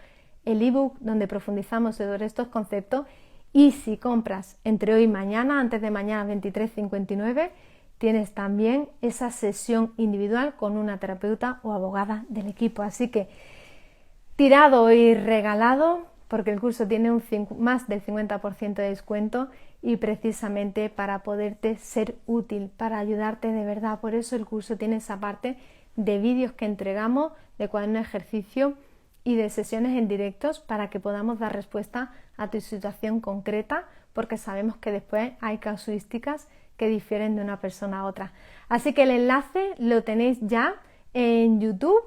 el ebook donde profundizamos sobre estos conceptos, y si compras entre hoy y mañana, antes de mañana 23:59, tienes también esa sesión individual con una terapeuta o abogada del equipo. Así que tirado y regalado, porque el curso tiene más del 50% de descuento y precisamente para poderte ser útil, para ayudarte de verdad. Por eso el curso tiene esa parte de vídeos que entregamos, de cuaderno de ejercicio y de sesiones en directos para que podamos dar respuesta a tu situación concreta, porque sabemos que después hay casuísticas que difieren de una persona a otra. Así que el enlace lo tenéis ya en YouTube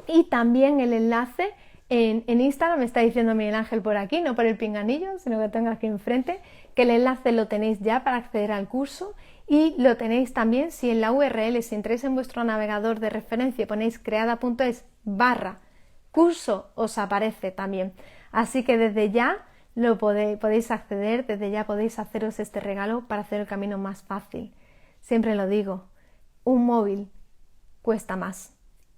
y también el enlace en Instagram. Me está diciendo Miguel Ángel por aquí, no por el pinganillo, sino que tengo aquí enfrente, que el enlace lo tenéis ya para acceder al curso, y lo tenéis también si en la URL, si entráis en vuestro navegador de referencia y ponéis creada.es/curso, os aparece también. Así que desde ya podéis acceder, desde ya podéis haceros este regalo para hacer el camino más fácil. Siempre lo digo, un móvil cuesta más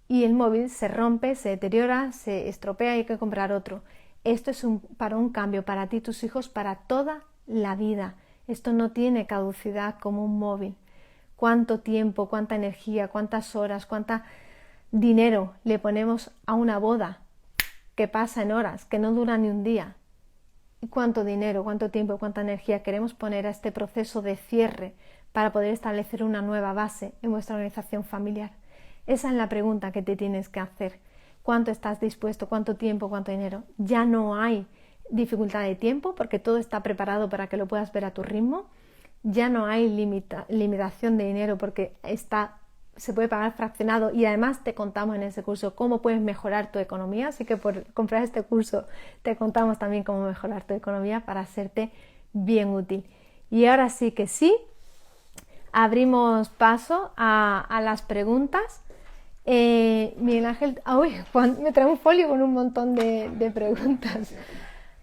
y el móvil se rompe, se deteriora, se estropea y hay que comprar otro. Esto es para un cambio para ti y tus hijos para toda la vida. Esto no tiene caducidad como un móvil. ¿Cuánto tiempo, cuánta energía, cuántas horas, cuánto dinero le ponemos a una boda que pasa en horas, que no dura ni un día? ¿Y cuánto dinero, cuánto tiempo, cuánta energía queremos poner a este proceso de cierre para poder establecer una nueva base en vuestra organización familiar? Esa es la pregunta que te tienes que hacer. ¿Cuánto estás dispuesto? ¿Cuánto tiempo? ¿Cuánto dinero? Ya no hay dificultad de tiempo porque todo está preparado para que lo puedas ver a tu ritmo. Ya no hay limitación de dinero porque se puede pagar fraccionado, y además te contamos en ese curso cómo puedes mejorar tu economía. Así que por comprar este curso te contamos también cómo mejorar tu economía para hacerte bien útil. Y ahora sí que sí, abrimos paso a las preguntas. Miguel Ángel, me trae un folio con un montón de preguntas.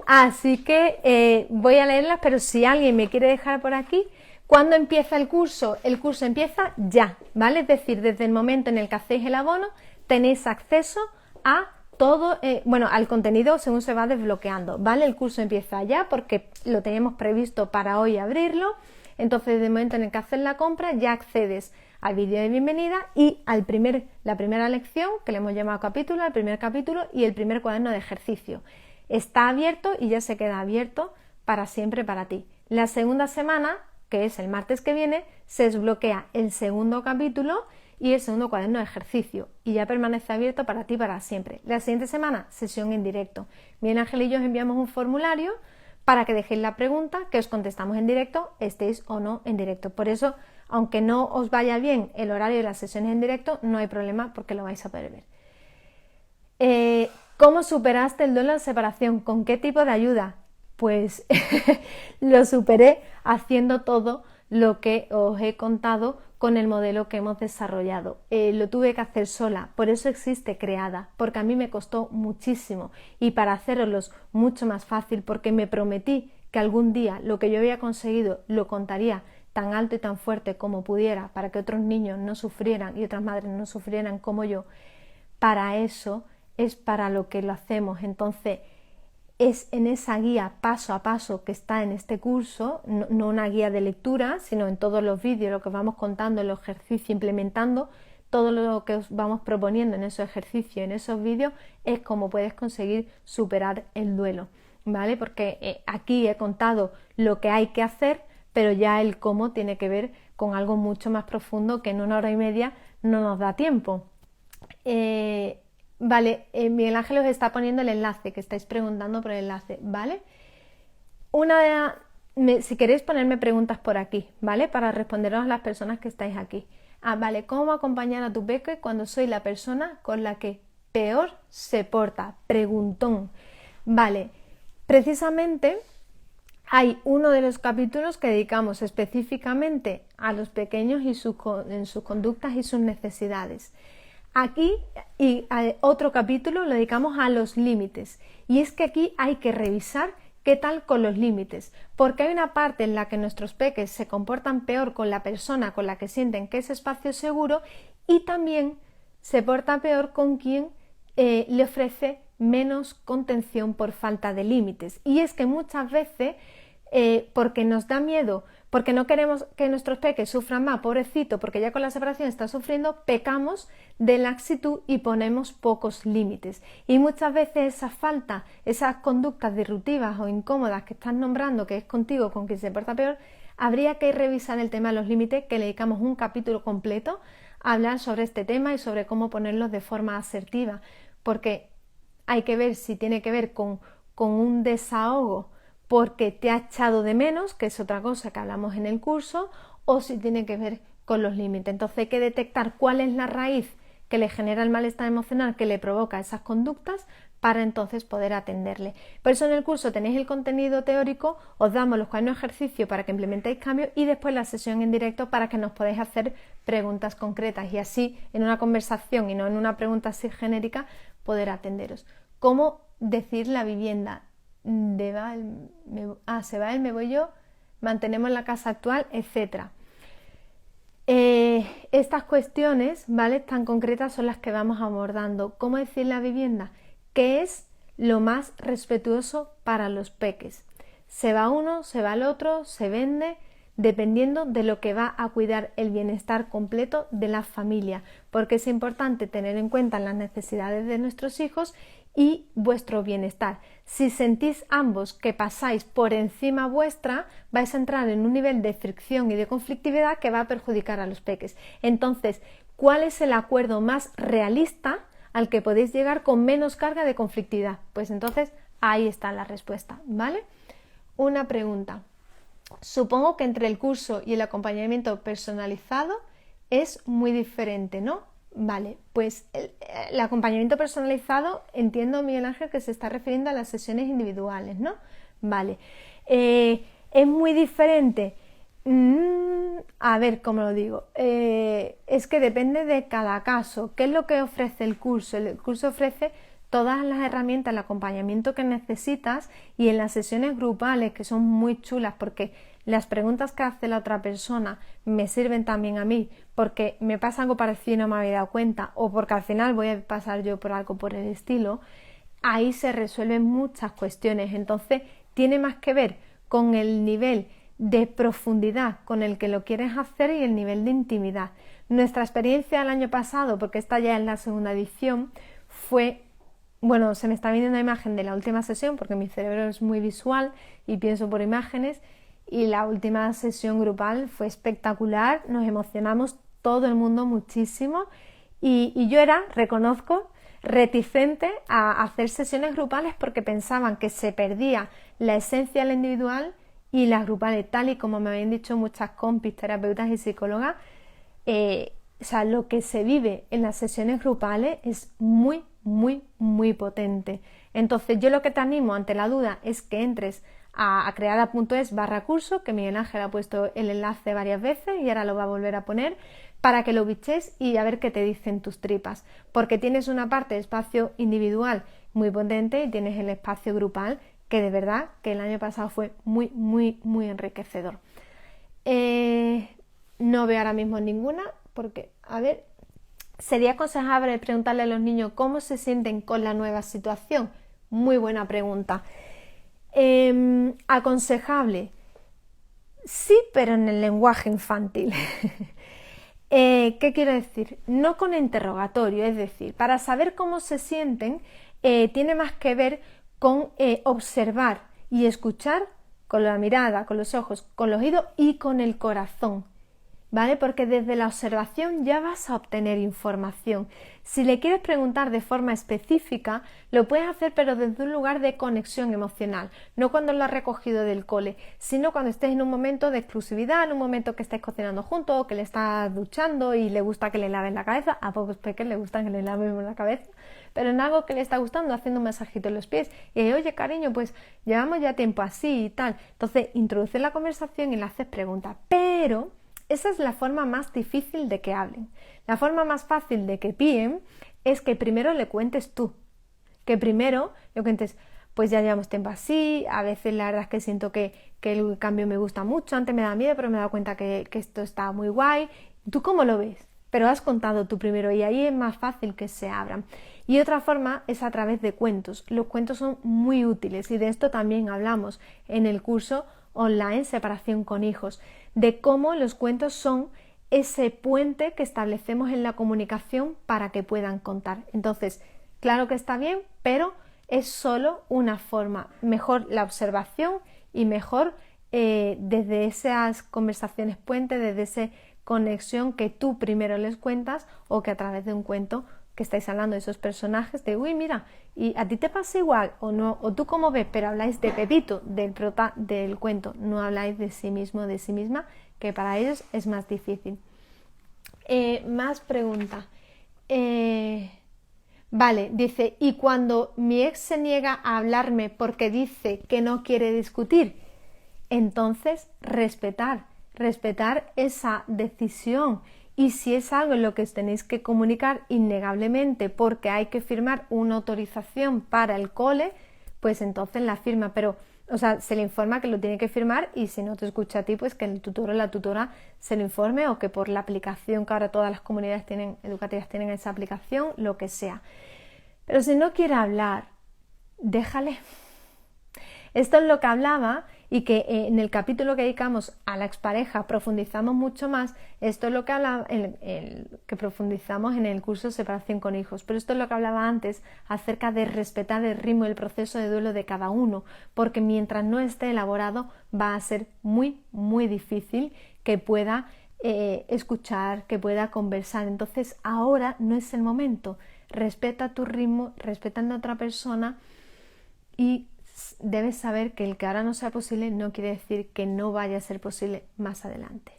Así que voy a leerlas, pero si alguien me quiere dejar por aquí, ¿cuándo empieza el curso? El curso empieza ya, ¿vale? Es decir, desde el momento en el que hacéis el abono, tenéis acceso a todo, al contenido según se va desbloqueando, ¿vale? El curso empieza ya porque lo teníamos previsto para hoy abrirlo. Entonces, desde el momento en el que haces la compra, ya accedes al vídeo de bienvenida y la primera lección, que le hemos llamado capítulo, el primer capítulo y el primer cuaderno de ejercicio. Está abierto y ya se queda abierto para siempre para ti. La segunda semana, que es el martes que viene, se desbloquea el segundo capítulo y el segundo cuaderno de ejercicio y ya permanece abierto para ti para siempre. La siguiente semana, sesión en directo. Miguel Ángel y yo os enviamos un formulario para que dejéis la pregunta, que os contestamos en directo, estéis o no en directo. Por eso, aunque no os vaya bien el horario de las sesiones en directo, no hay problema porque lo vais a poder ver. ¿Cómo superaste el duelo de la separación? ¿Con qué tipo de ayuda? Pues lo superé haciendo todo lo que os he contado con el modelo que hemos desarrollado. Lo tuve que hacer sola, por eso existe Creada, porque a mí me costó muchísimo, y para haceroslos mucho más fácil, porque me prometí que algún día lo que yo había conseguido lo contaría tan alto y tan fuerte como pudiera para que otros niños no sufrieran y otras madres no sufrieran como yo. Para eso es para lo que lo hacemos. Entonces es en esa guía paso a paso que está en este curso, no una guía de lectura, sino en todos los vídeos, lo que vamos contando, los ejercicios, implementando todo lo que os vamos proponiendo en esos ejercicios, en esos vídeos, es cómo puedes conseguir superar el duelo, ¿vale? Porque aquí he contado lo que hay que hacer, pero ya el cómo tiene que ver con algo mucho más profundo que en 1 hora y media no nos da tiempo. Vale, Miguel Ángel os está poniendo el enlace, que estáis preguntando por el enlace, ¿vale? Si queréis ponerme preguntas por aquí, ¿vale? Para responderos a las personas que estáis aquí. Vale, ¿cómo acompañar a tu peque cuando soy la persona con la que peor se porta? Preguntón. Vale, precisamente hay uno de los capítulos que dedicamos específicamente a los pequeños y en sus conductas y sus necesidades. Aquí y otro capítulo lo dedicamos a los límites, y es que aquí hay que revisar qué tal con los límites, porque hay una parte en la que nuestros peques se comportan peor con la persona con la que sienten que es espacio seguro, y también se porta peor con quien le ofrece menos contención por falta de límites. Y es que muchas veces porque nos da miedo, porque no queremos que nuestros peques sufran más, pobrecito, porque ya con la separación está sufriendo, pecamos de laxitud y ponemos pocos límites. Y muchas veces esa falta, esas conductas disruptivas o incómodas que estás nombrando, que es contigo con quien se porta peor, habría que revisar el tema de los límites, que le dedicamos un capítulo completo a hablar sobre este tema y sobre cómo ponerlos de forma asertiva, porque hay que ver si tiene que ver con un desahogo porque te ha echado de menos, que es otra cosa que hablamos en el curso, o si tiene que ver con los límites. Entonces hay que detectar cuál es la raíz que le genera el malestar emocional, que le provoca esas conductas, para entonces poder atenderle. Por eso en el curso tenéis el contenido teórico, os damos los cuadernos de ejercicio para que implementéis cambios y después la sesión en directo para que nos podáis hacer preguntas concretas y así en una conversación y no en una pregunta así genérica poder atenderos. ¿Cómo decir la vivienda? Se va él, me voy yo, mantenemos la casa actual, etcétera. Estas cuestiones, ¿vale?, tan concretas son las que vamos abordando. ¿Cómo decir la vivienda? ¿Qué es lo más respetuoso para los peques? Se va uno, se va el otro, se vende, dependiendo de lo que va a cuidar el bienestar completo de la familia, porque es importante tener en cuenta las necesidades de nuestros hijos y vuestro bienestar. Si sentís ambos que pasáis por encima vuestra, vais a entrar en un nivel de fricción y de conflictividad que va a perjudicar a los peques. Entonces, ¿cuál es el acuerdo más realista al que podéis llegar con menos carga de conflictividad? Pues entonces ahí está la respuesta, ¿vale? Una pregunta. Supongo que entre el curso y el acompañamiento personalizado es muy diferente, ¿no? Vale, pues el acompañamiento personalizado, entiendo, Miguel Ángel, que se está refiriendo a las sesiones individuales, ¿no? Vale, ¿es muy diferente? A ver, ¿cómo lo digo? Es que depende de cada caso. ¿Qué es lo que ofrece el curso? El curso ofrece todas las herramientas, el acompañamiento que necesitas, y en las sesiones grupales, que son muy chulas porque las preguntas que hace la otra persona me sirven también a mí, porque me pasa algo parecido y no me había dado cuenta, o porque al final voy a pasar yo por algo por el estilo, ahí se resuelven muchas cuestiones. Entonces tiene más que ver con el nivel de profundidad con el que lo quieres hacer y el nivel de intimidad. Nuestra experiencia el año pasado, porque esta ya es la segunda edición, fue... Bueno, se me está viendo una imagen de la última sesión porque mi cerebro es muy visual y pienso por imágenes, y la última sesión grupal fue espectacular, nos emocionamos todo el mundo muchísimo y yo era, reconozco, reticente a hacer sesiones grupales porque pensaban que se perdía la esencia de la individual, y las grupales, tal y como me habían dicho muchas compis, terapeutas y psicólogas, o sea, lo que se vive en las sesiones grupales es muy, muy, muy potente. Entonces yo lo que te animo ante la duda es que entres a creada.es/curso, que Miguel Ángel ha puesto el enlace varias veces y ahora lo va a volver a poner, para que lo biches y a ver qué te dicen tus tripas, porque tienes una parte de espacio individual muy potente y tienes el espacio grupal que de verdad que el año pasado fue muy, muy, muy enriquecedor. No veo ahora mismo ninguna, porque, a ver, ¿sería aconsejable preguntarle a los niños cómo se sienten con la nueva situación? Muy buena pregunta. Aconsejable, sí, pero en el lenguaje infantil. ¿Qué quiero decir? No con interrogatorio, es decir, para saber cómo se sienten tiene más que ver con observar y escuchar con la mirada, con los ojos, con los oídos y con el corazón. ¿vale? Porque desde la observación ya vas a obtener información. Si le quieres preguntar de forma específica, lo puedes hacer, pero desde un lugar de conexión emocional, no cuando lo has recogido del cole, sino cuando estés en un momento de exclusividad, en un momento que estés cocinando juntos o que le estás duchando y le gusta que le laven la cabeza. A pocos peques le gusta que le laven la cabeza, pero en algo que le está gustando, haciendo un masajito en los pies y oye cariño, pues llevamos ya tiempo así y tal. Entonces introduces la conversación y le haces preguntas, pero esa es la forma más difícil de que hablen. La forma más fácil de que píen es que primero le cuentes tú, que primero le cuentes, pues ya llevamos tiempo así, a veces la verdad es que siento que el cambio me gusta mucho, antes me da miedo, pero me he dado cuenta que esto está muy guay. ¿Tú cómo lo ves? Pero has contado tú primero y ahí es más fácil que se abran. Y otra forma es a través de cuentos. Los cuentos son muy útiles y de esto también hablamos en el curso online Separación con Hijos, de cómo los cuentos son ese puente que establecemos en la comunicación para que puedan contar. Entonces, claro que está bien, pero es solo una forma. Mejor la observación y mejor desde esas conversaciones puente, desde esa conexión que tú primero les cuentas o que a través de un cuento que estáis hablando de esos personajes, de uy, mira, y a ti te pasa igual o no, o tú cómo ves, pero habláis de Pepito, del prota del cuento, no habláis de sí mismo, de sí misma, que para ellos es más difícil. Más pregunta. Vale, dice, ¿y cuando mi ex se niega a hablarme porque dice que no quiere discutir? Entonces, respetar esa decisión. Y si es algo en lo que os tenéis que comunicar innegablemente porque hay que firmar una autorización para el cole, pues entonces la firma, pero o sea, se le informa que lo tiene que firmar y si no te escucha a ti, pues que el tutor o la tutora se lo informe o que por la aplicación que ahora todas las comunidades educativas tienen esa aplicación, lo que sea. Pero si no quiere hablar, déjale. Esto es lo que hablaba y que en el capítulo que dedicamos a la expareja profundizamos mucho más. Esto es lo que hablaba, que profundizamos en el curso Separación con Hijos. Pero esto es lo que hablaba antes acerca de respetar el ritmo y el proceso de duelo de cada uno, porque mientras no esté elaborado va a ser muy, muy difícil que pueda escuchar, que pueda conversar. Entonces ahora no es el momento. Respeta tu ritmo, respeta a la otra persona y debes saber que el que ahora no sea posible no quiere decir que no vaya a ser posible más adelante.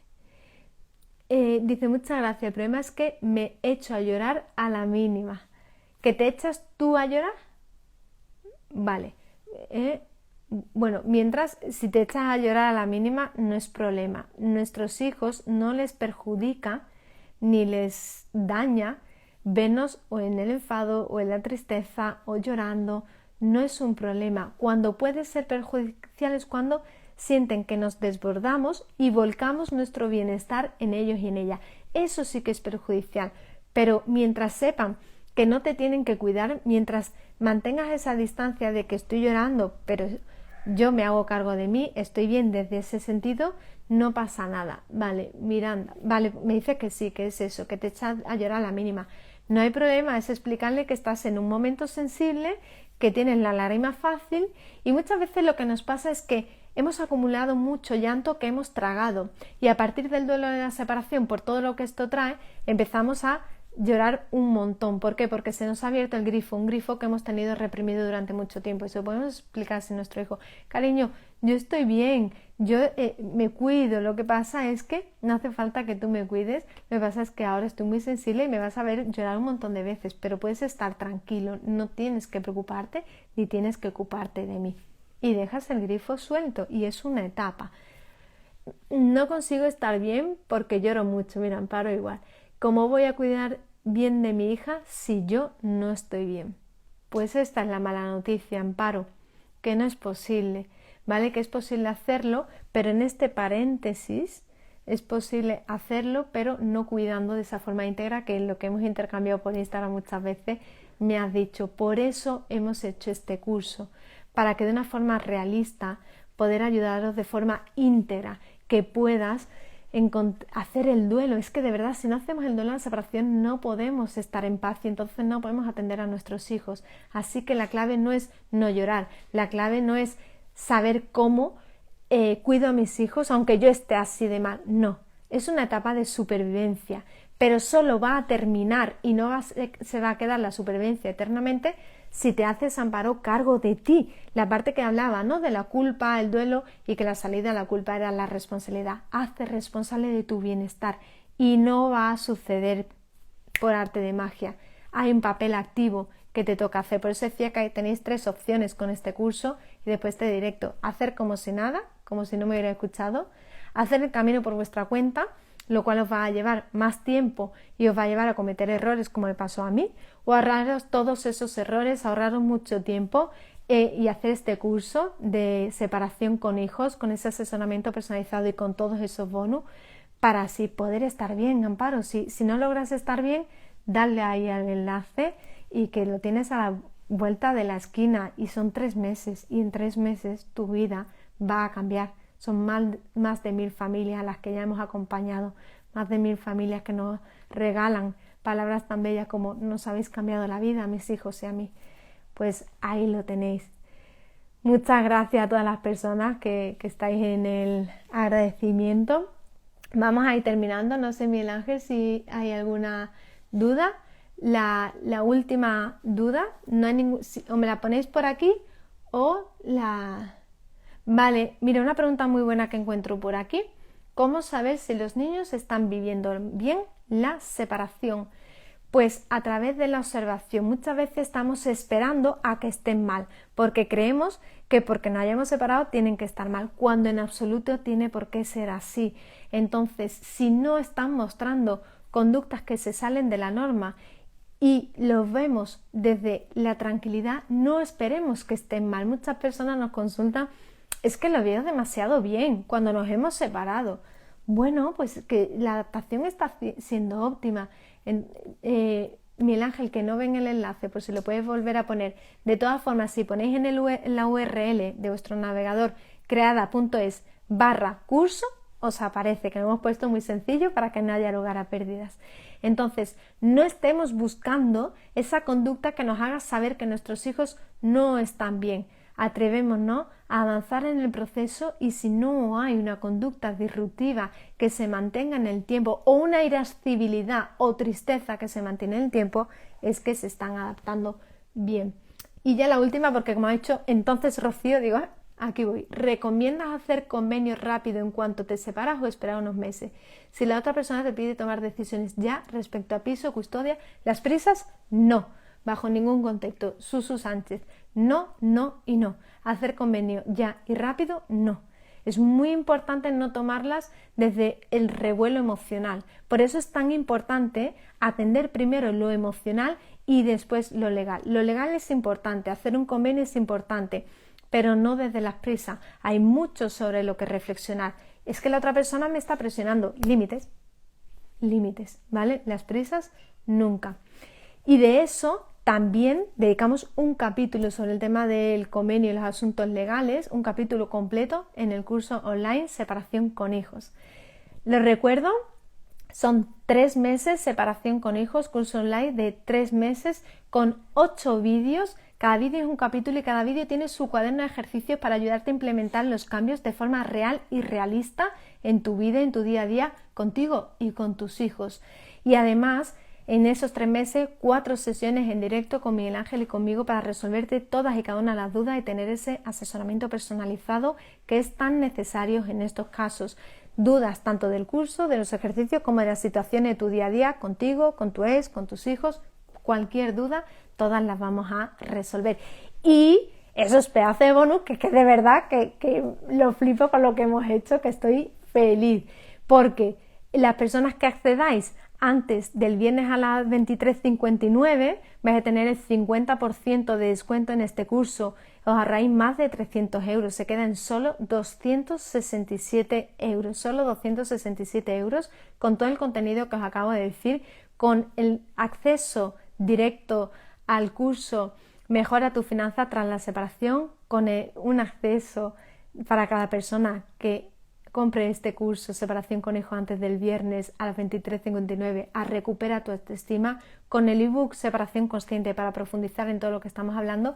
Dice, muchas gracias, el problema es que me echo a llorar a la mínima. ¿Que te echas tú a llorar? Vale. Bueno, mientras, si te echas a llorar a la mínima, no es problema. Nuestros hijos no les perjudica ni les daña vernos o en el enfado o en la tristeza o llorando. No es un problema. Cuando puede ser perjudicial es cuando sienten que nos desbordamos y volcamos nuestro bienestar en ellos y en ella. Eso sí que es perjudicial. Pero mientras sepan que no te tienen que cuidar, mientras mantengas esa distancia de que estoy llorando, pero yo me hago cargo de mí, estoy bien desde ese sentido, no pasa nada. Vale, Miranda, vale, me dice que sí, que es eso, que te echas a llorar a la mínima. No hay problema, es explicarle que estás en un momento sensible, que tienes la lágrima fácil y muchas veces lo que nos pasa es que hemos acumulado mucho llanto que hemos tragado y a partir del duelo de la separación, por todo lo que esto trae, empezamos a llorar un montón. ¿Por qué? Porque se nos ha abierto el grifo, un grifo que hemos tenido reprimido durante mucho tiempo. Y se lo podemos explicar a nuestro hijo, cariño, yo estoy bien, yo me cuido, lo que pasa es que no hace falta que tú me cuides, lo que pasa es que ahora estoy muy sensible y me vas a ver llorar un montón de veces, pero puedes estar tranquilo, no tienes que preocuparte ni tienes que ocuparte de mí. Y dejas el grifo suelto y es una etapa. No consigo estar bien porque lloro mucho, mira, Amparo igual. ¿Cómo voy a cuidar bien de mi hija si yo no estoy bien? Pues esta es la mala noticia, Amparo, que no es posible, ¿vale? Que es posible hacerlo, pero en este paréntesis es posible hacerlo, pero no cuidando de esa forma íntegra, que es lo que hemos intercambiado por Instagram muchas veces, me has dicho. Por eso hemos hecho este curso, para que de una forma realista poder ayudaros de forma íntegra, que puedas hacer el duelo. Es que de verdad, si no hacemos el duelo de la separación no podemos estar en paz y entonces no podemos atender a nuestros hijos. Así que la clave no es no llorar, la clave no es saber cómo cuido a mis hijos aunque yo esté así de mal, no. es una etapa de supervivencia, pero solo va a terminar y se va a quedar la supervivencia eternamente si te haces, Amparo, cargo de ti. La parte que hablaba, ¿no?, de la culpa, el duelo, y que la salida de la culpa era la responsabilidad. Hazte responsable de tu bienestar y no va a suceder por arte de magia. Hay un papel activo que te toca hacer. Por eso decía que tenéis 3 opciones con este curso y después este directo. Hacer como si nada, como si no me hubiera escuchado. Hacer el camino por vuestra cuenta, lo cual os va a llevar más tiempo y os va a llevar a cometer errores como me pasó a mí, o ahorraros todos esos errores, ahorraros mucho tiempo y hacer este curso de separación con hijos, con ese asesoramiento personalizado y con todos esos bonus, para así poder estar bien, Amparo. Si no logras estar bien, dale ahí al enlace y que lo tienes a la vuelta de la esquina, y son 3 meses, y en 3 meses tu vida va a cambiar. Son más de 1000 familias a las que ya hemos acompañado, más de 1000 familias que nos regalan palabras tan bellas como nos habéis cambiado la vida a mis hijos y a mí. Pues ahí lo tenéis. Muchas gracias a todas las personas que estáis en el agradecimiento. Vamos a ir terminando. No sé, Miguel Ángel, si hay alguna duda. La última duda, no hay o me la ponéis por aquí o la... Vale, mira, una pregunta muy buena que encuentro por aquí. ¿Cómo saber si los niños están viviendo bien la separación? Pues a través de la observación. Muchas veces estamos esperando a que estén mal, porque creemos que porque no hayamos separado tienen que estar mal, cuando en absoluto tiene por qué ser así. Entonces, si no están mostrando conductas que se salen de la norma y los vemos desde la tranquilidad, no esperemos que estén mal. Muchas personas nos consultan: es que lo veo demasiado bien cuando nos hemos separado. Bueno, pues que la adaptación está siendo óptima. Miguel Ángel, que no ven el enlace, pues si lo puedes volver a poner. De todas formas, si ponéis en la URL de vuestro navegador creada.es/curso, os aparece, que lo hemos puesto muy sencillo para que no haya lugar a pérdidas. Entonces, no estemos buscando esa conducta que nos haga saber que nuestros hijos no están bien. Atrevémonos a avanzar en el proceso, y si no hay una conducta disruptiva que se mantenga en el tiempo, o una irascibilidad o tristeza que se mantiene en el tiempo, es que se están adaptando bien. Y ya la última, porque como ha dicho entonces Rocío, digo, aquí voy. ¿Recomiendas hacer convenio rápido en cuanto te separas o esperar unos meses? Si la otra persona te pide tomar decisiones ya respecto a piso, custodia, las prisas, no. Bajo ningún contexto. Susu Sánchez, no, no y no. Hacer convenio ya y rápido, no. Es muy importante no tomarlas desde el revuelo emocional. Por eso es tan importante atender primero lo emocional y después lo legal. Lo legal es importante, hacer un convenio es importante, pero no desde las prisas. Hay mucho sobre lo que reflexionar. Es que la otra persona me está presionando. Límites, ¿vale? Las prisas, nunca. Y de eso también dedicamos un capítulo sobre el tema del convenio y los asuntos legales, un capítulo completo en el curso online Separación con Hijos. Lo recuerdo, son 3 meses separación con hijos, curso online de 3 meses con 8 vídeos. Cada vídeo es un capítulo y cada vídeo tiene su cuaderno de ejercicios para ayudarte a implementar los cambios de forma real y realista en tu vida, en tu día a día, contigo y con tus hijos. Y además, en esos 3 meses, 4 sesiones en directo con Miguel Ángel y conmigo para resolverte todas y cada una de las dudas y tener ese asesoramiento personalizado que es tan necesario en estos casos. Dudas tanto del curso, de los ejercicios, como de las situaciones de tu día a día, contigo, con tu ex, con tus hijos. Cualquier duda, todas las vamos a resolver. Y esos pedazos de bonus, que de verdad que lo flipo con lo que hemos hecho, que estoy feliz. Porque las personas que accedáis antes del viernes a las 23:59 vais a tener el 50% de descuento en este curso. Os ahorráis más de 300 euros. Se quedan solo 267 euros. Solo 267 euros con todo el contenido que os acabo de decir, con el acceso directo al curso Mejora tu finanza tras la separación, con un acceso para cada persona que compre este curso Separación con Hijos antes del viernes a las 23:59 a Recupera tu autoestima, con el ebook Separación Consciente para profundizar en todo lo que estamos hablando.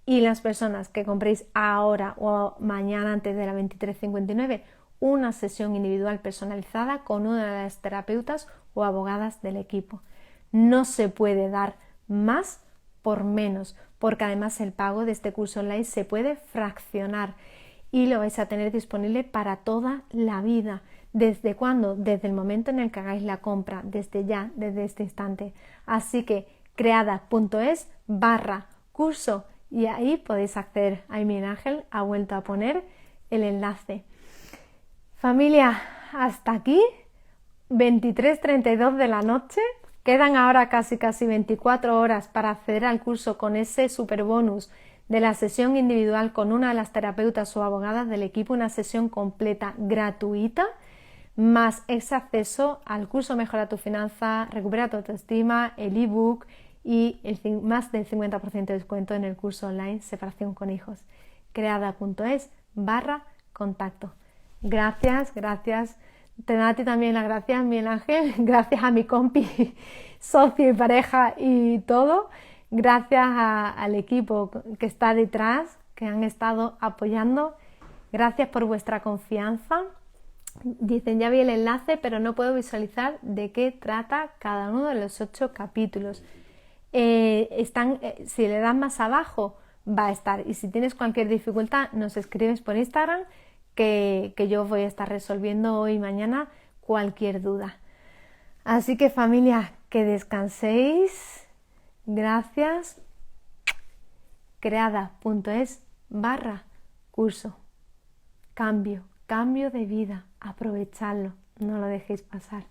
Y las personas que compréis ahora o mañana antes de las 23:59, una sesión individual personalizada con una de las terapeutas o abogadas del equipo. No se puede dar más por menos, porque además el pago de este curso online se puede fraccionar y lo vais a tener disponible para toda la vida. ¿Desde cuándo? Desde el momento en el que hagáis la compra, desde ya, desde este instante. Así que creada.es/curso y ahí podéis acceder. Ahí Miguel Ángel ha vuelto a poner el enlace. Familia, hasta aquí, 23:32 de la noche. Quedan ahora casi 24 horas para acceder al curso con ese super bonus de la sesión individual con una de las terapeutas o abogadas del equipo, una sesión completa gratuita, más ese acceso al curso Mejora tu Finanza, Recupera tu Autoestima, el ebook y más del 50% de descuento en el curso online Separación con Hijos. Creada.es/contacto. Gracias. Te doy a ti también las gracias, Miguel Ángel. Gracias a mi compi, socio y pareja y todo. Gracias al equipo que está detrás, que han estado apoyando. Gracias por vuestra confianza. Dicen, ya vi el enlace, pero no puedo visualizar de qué trata cada uno de los 8 capítulos. Si le das más abajo, va a estar. Y si tienes cualquier dificultad, nos escribes por Instagram, que yo voy a estar resolviendo hoy y mañana cualquier duda. Así que familia, que descanséis. Gracias. Creada.es/curso. Cambio de vida. Aprovechadlo, no lo dejéis pasar.